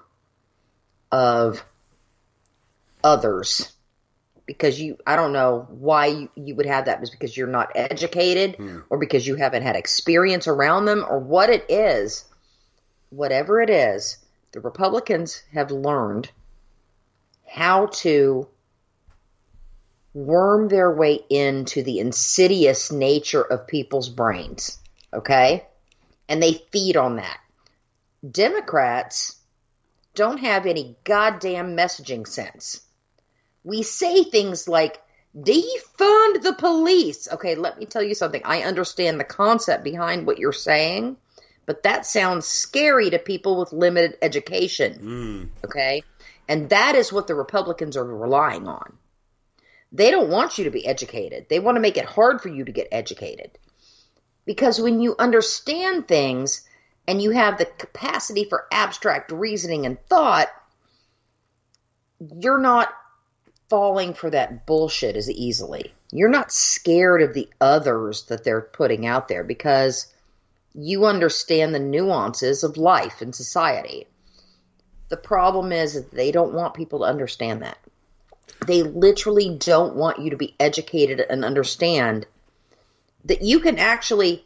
of others, because I don't know why you would have that, is because you're not educated or because you haven't had experience around them or what it is, whatever it is, the Republicans have learned how to worm their way into the insidious nature of people's brains, okay? And they feed on that. Democrats don't have any goddamn messaging sense. We say things like, defund the police. Okay, let me tell you something. I understand the concept behind what you're saying, but that sounds scary to people with limited education, okay? And that is what the Republicans are relying on. They don't want you to be educated. They want to make it hard for you to get educated. Because when you understand things and you have the capacity for abstract reasoning and thought, you're not falling for that bullshit as easily. You're not scared of the others that they're putting out there because you understand the nuances of life and society. The problem is that they don't want people to understand that. They literally don't want you to be educated and understand that you can actually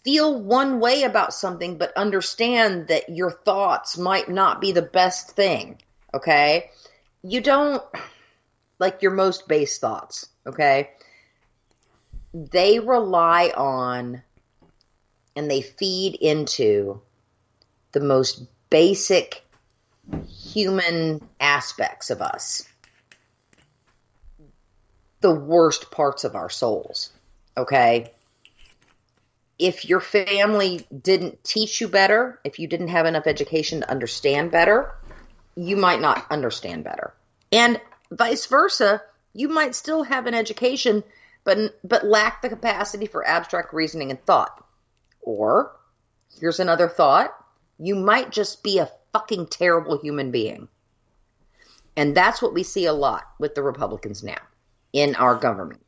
feel one way about something, but understand that your thoughts might not be the best thing, okay? You don't, like your most base thoughts, okay? They rely on and they feed into the most basic human aspects of us. The worst parts of our souls, okay? If your family didn't teach you better, if you didn't have enough education to understand better, you might not understand better. And vice versa, you might still have an education, but lack the capacity for abstract reasoning and thought. Or, here's another thought, you might just be a fucking terrible human being. And that's what we see a lot with the Republicans now in our government.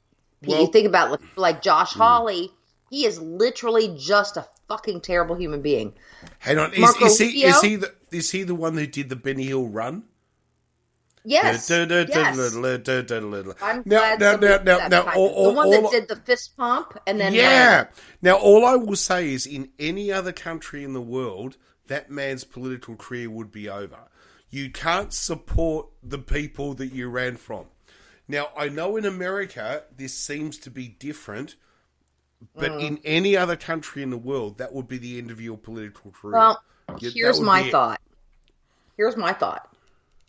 Well, you think about like Josh Hawley, he is literally just a fucking terrible human being. Hang on, is he the one who did the Benny Hill run? Yes. Yes. I'm glad the one that did the fist pump and then ran. Now, all I will say is, in any other country in the world, that man's political career would be over. You can't support the people that you ran from. Now, I know in America this seems to be different, but in any other country in the world, that would be the end of your political career. Well, here's my thought. Here's my thought.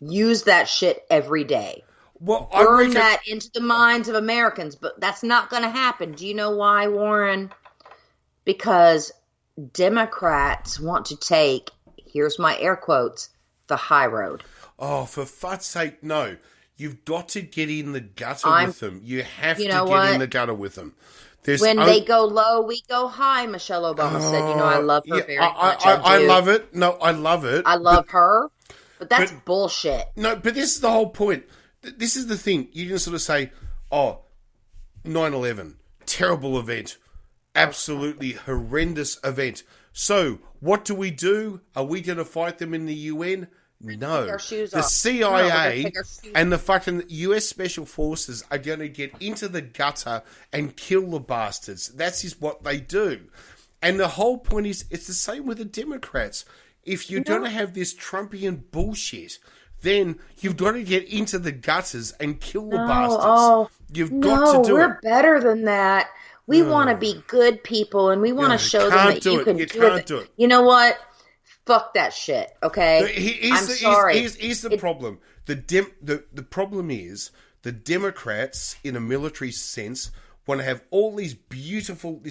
Use that shit every day. Well, burn that into the minds of Americans, but that's not going to happen. Do you know why, Warren? Because Democrats want to take, here's my air quotes, the high road. Oh, for fuck's sake, no. You've got to get in the gutter with them. You have to get in the gutter with them. When they go low, we go high, Michelle Obama said. I love her very much. I love it. No, I love it. I love her. But that's bullshit. No, but this is the whole point. This is the thing. You can sort of say, 9/11, terrible event. Absolutely horrendous event. So, what do? Are we going to fight them in the UN? No. The CIA and the fucking US Special Forces are going to get into the gutter and kill the bastards. That's what they do. And the whole point is, it's the same with the Democrats. If you're going to have this Trumpian bullshit, then you've got to get into the gutters and kill the bastards. You've got to do it. We're better than that. We want to be good people, and we want to show them that you can do it. You know what? Fuck that shit, okay? I'm sorry. Here's the problem. The problem is the Democrats, in a military sense, want to have all this beautiful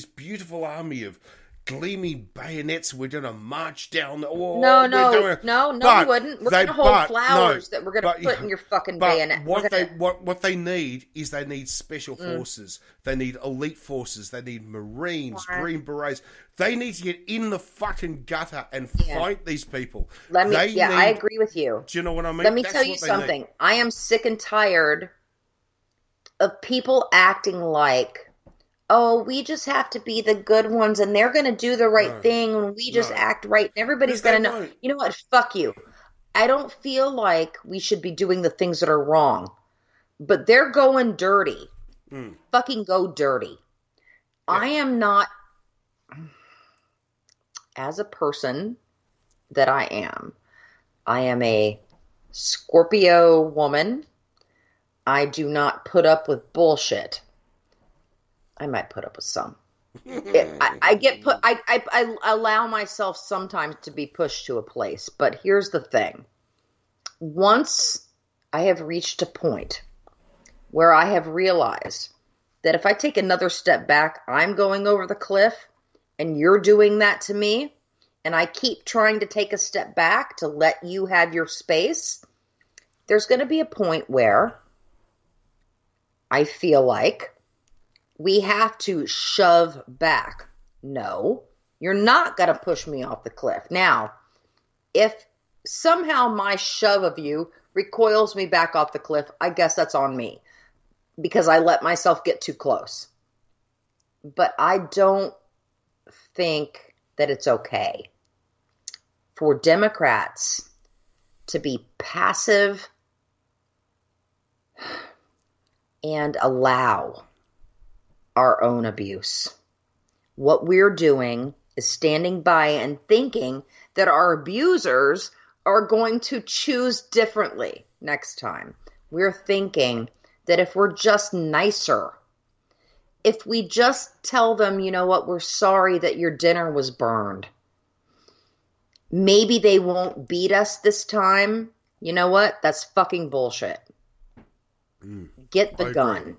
army of gleaming bayonets. We're going to march down the wall. No, we wouldn't. We're going to hold flowers that we're going to put in your fucking bayonet. What they need is they need special forces. They need elite forces. They need Marines, Green Berets. They need to get in the fucking gutter and fight these people. I agree with you. Do you know what I mean? Let me tell you something. I am sick and tired of people acting like, we just have to be the good ones, and they're going to do the right thing, and we just act right, and everybody's going to know. You know what? Fuck you. I don't feel like we should be doing the things that are wrong, but they're going dirty. Fucking go dirty. Yeah. I am not, as a person that I am a Scorpio woman. I do not put up with bullshit. I might put up with some. I allow myself sometimes to be pushed to a place. But here's the thing. Once I have reached a point where I have realized that if I take another step back, I'm going over the cliff, and you're doing that to me, and I keep trying to take a step back to let you have your space, there's going to be a point where I feel like we have to shove back. No, you're not going to push me off the cliff. Now, if somehow my shove of you recoils me back off the cliff, I guess that's on me because I let myself get too close. But I don't think that it's okay for Democrats to be passive and allow our own abuse. What we're doing is standing by and thinking that our abusers are going to choose differently next time. We're thinking that if we're just nicer, if we just tell them, you know what, we're sorry that your dinner was burned, maybe they won't beat us this time. You know what? That's fucking bullshit. Get the gun.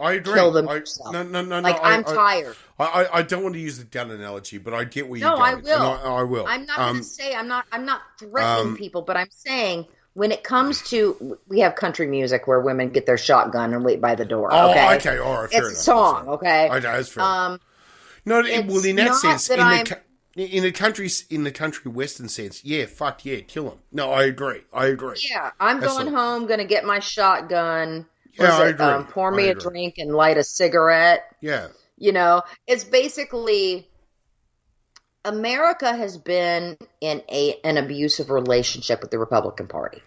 I agree. Kill them yourself. No. I'm tired. I don't want to use the gun analogy, but I get where you're going. No, I will. I will. I'm not going to say I'm not threatening people, but I'm saying when it comes to, we have country music where women get their shotgun and wait by the door. Okay, all right, fair enough. It's a song, okay? Okay, that's fair. No, well, in that sense, in the country western sense, fuck yeah, kill them. No, I agree. Yeah, I'm going home, going to get my shotgun. I agree. Pour me a drink and light a cigarette. Yeah. You know, it's basically, America has been in an abusive relationship with the Republican Party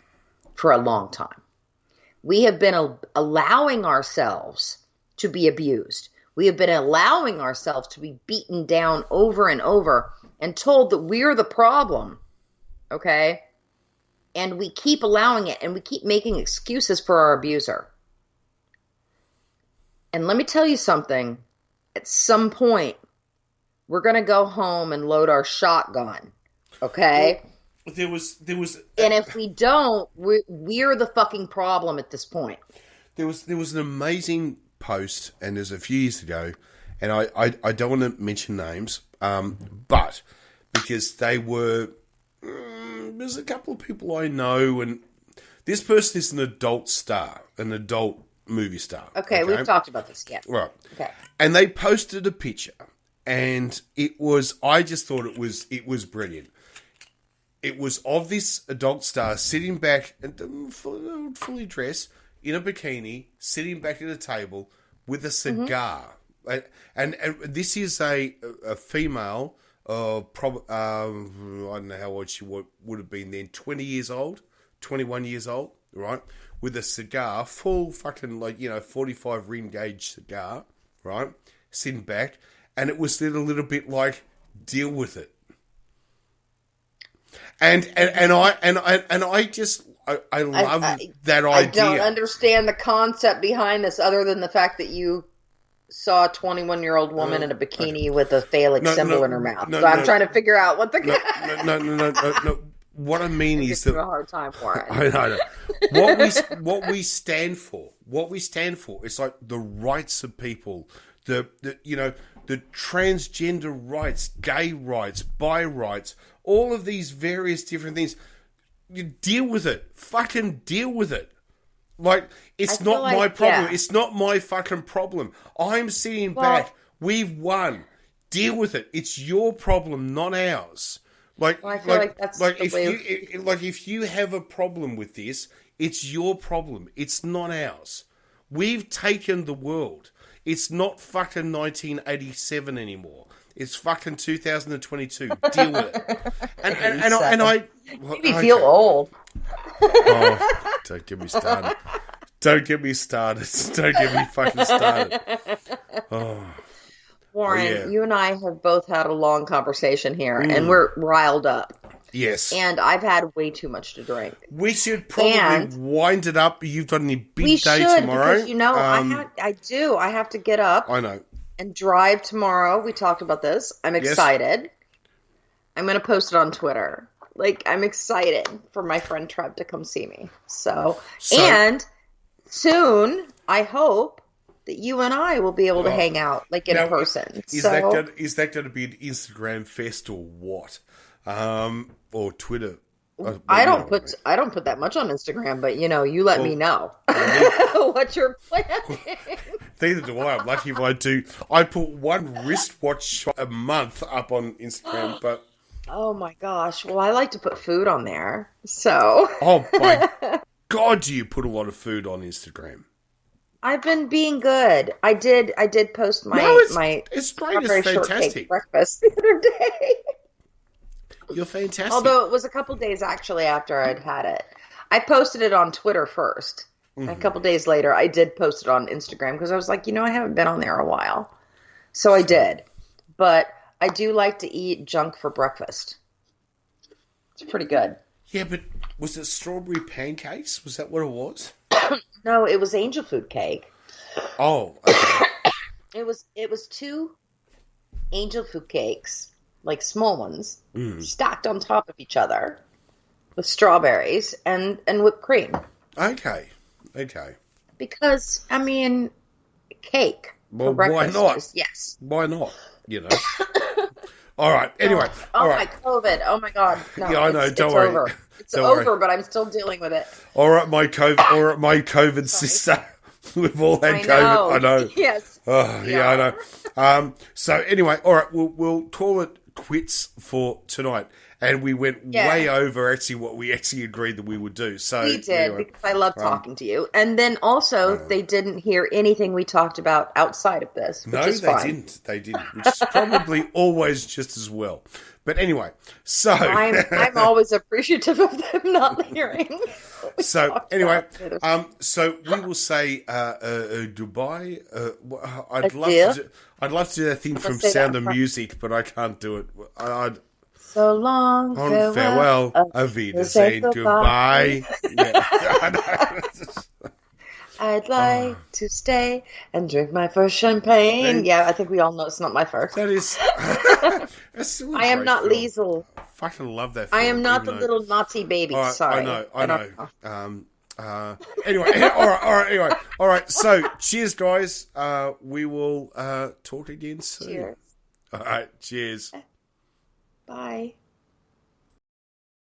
for a long time. We have been allowing ourselves to be abused. We have been allowing ourselves to be beaten down over and over and told that we're the problem, okay? And we keep allowing it, and we keep making excuses for our abuser. And let me tell you something. At some point, we're going to go home and load our shotgun, okay? Well, there was, and if we don't, we're the fucking problem at this point. There was an amazing post, and there's a few years ago, and I don't want to mention names, but because they were, there's a couple of people I know, and this person is an adult star, an adult movie star. Okay, we've talked about this, yeah. Right. Okay. And they posted a picture, and I just thought it was brilliant. It was of this adult star sitting back, and fully dressed, in a bikini, sitting back at a table with a cigar. And this is a female, I don't know how old she would have been then, 20 years old, 21 years old, right? With a cigar, full fucking 45 ring gauge cigar, right? Sitting back, and it was then a little bit like, deal with it. And I just love that idea. I don't understand the concept behind this, other than the fact that you saw a 21-year-old woman in a bikini with a phallic symbol in her mouth. So I'm trying to figure out what the no. What I mean is that a hard time for it. I know. What we stand for. It's like the rights of people, the transgender rights, gay rights, bi rights, all of these various different things. You deal with it. Fucking deal with it. Like, it's not my problem. Yeah. It's not my fucking problem. I'm sitting back. We've won. Deal with it. It's your problem, not ours. If you have a problem with this, it's your problem. It's not ours. We've taken the world. It's not fucking 1987 anymore. It's fucking 2022. Deal with it. And I made me feel old. Oh, don't get me started. Don't get me started. Don't get me fucking started. Oh. Warren, you and I have both had a long conversation here, and we're riled up. Yes. And I've had way too much to drink. We should probably wind it up. You've got any big day tomorrow? Because, I do. I have to get up. I know. And drive tomorrow. We talked about this. I'm excited. Yes. I'm going to post it on Twitter. I'm excited for my friend Trev to come see me. So and soon, I hope that you and I will be able to hang out, in person. Is that going to be an Instagram fest or what? Or Twitter? I don't put that much on Instagram, but you let me know what you're planning. Neither do I. I'm lucky if I do. I put one wristwatch shot a month up on Instagram, but oh my gosh! Well, I like to put food on there, so oh my God, do you put a lot of food on Instagram? I've been being good. I did post my it's great. It's fantastic breakfast the other day. You're fantastic. Although it was a couple days actually after I'd had it. I posted it on Twitter first. Mm-hmm. A couple days later, I did post it on Instagram because I was like, I haven't been on there a while. So I did. But I do like to eat junk for breakfast. It's pretty good. Yeah, but was it strawberry pancakes? Was that what it was? No, it was angel food cake. Oh, okay. It was 2 angel food cakes. Small ones, stacked on top of each other with strawberries and whipped cream. Okay. Because, cake for breakfast. Why not? Yes. Why not? All right. Anyway. My COVID. Oh, my God. No, yeah, I know. Don't worry. Over. It's over, but I'm still dealing with it. All right, my COVID sister. We've all had COVID. I know. Yes. Oh, yeah, I know. So anyway, all right, we'll call it quits for tonight, and we went way over actually what we actually agreed that we would do. So we did anyway, because I love talking to you, and then also they didn't hear anything we talked about outside of this. Which is fine. They didn't, which is probably always just as well. But anyway, so I'm always appreciative of them not hearing. So anyway, so we will say goodbye. I'd love to do that thing from Sound of Music, but I can't do it. So long, farewell. Auf Wiedersehen, goodbye. I'd like to stay and drink my first champagne. Yeah, I think we all know it's not my first. That is. I am not Liesel. I fucking love that film. I am not the little Nazi baby. Right, Sorry. I know. Anyway, all right. So, cheers, guys. We will talk again soon. Cheers. All right, cheers. Bye.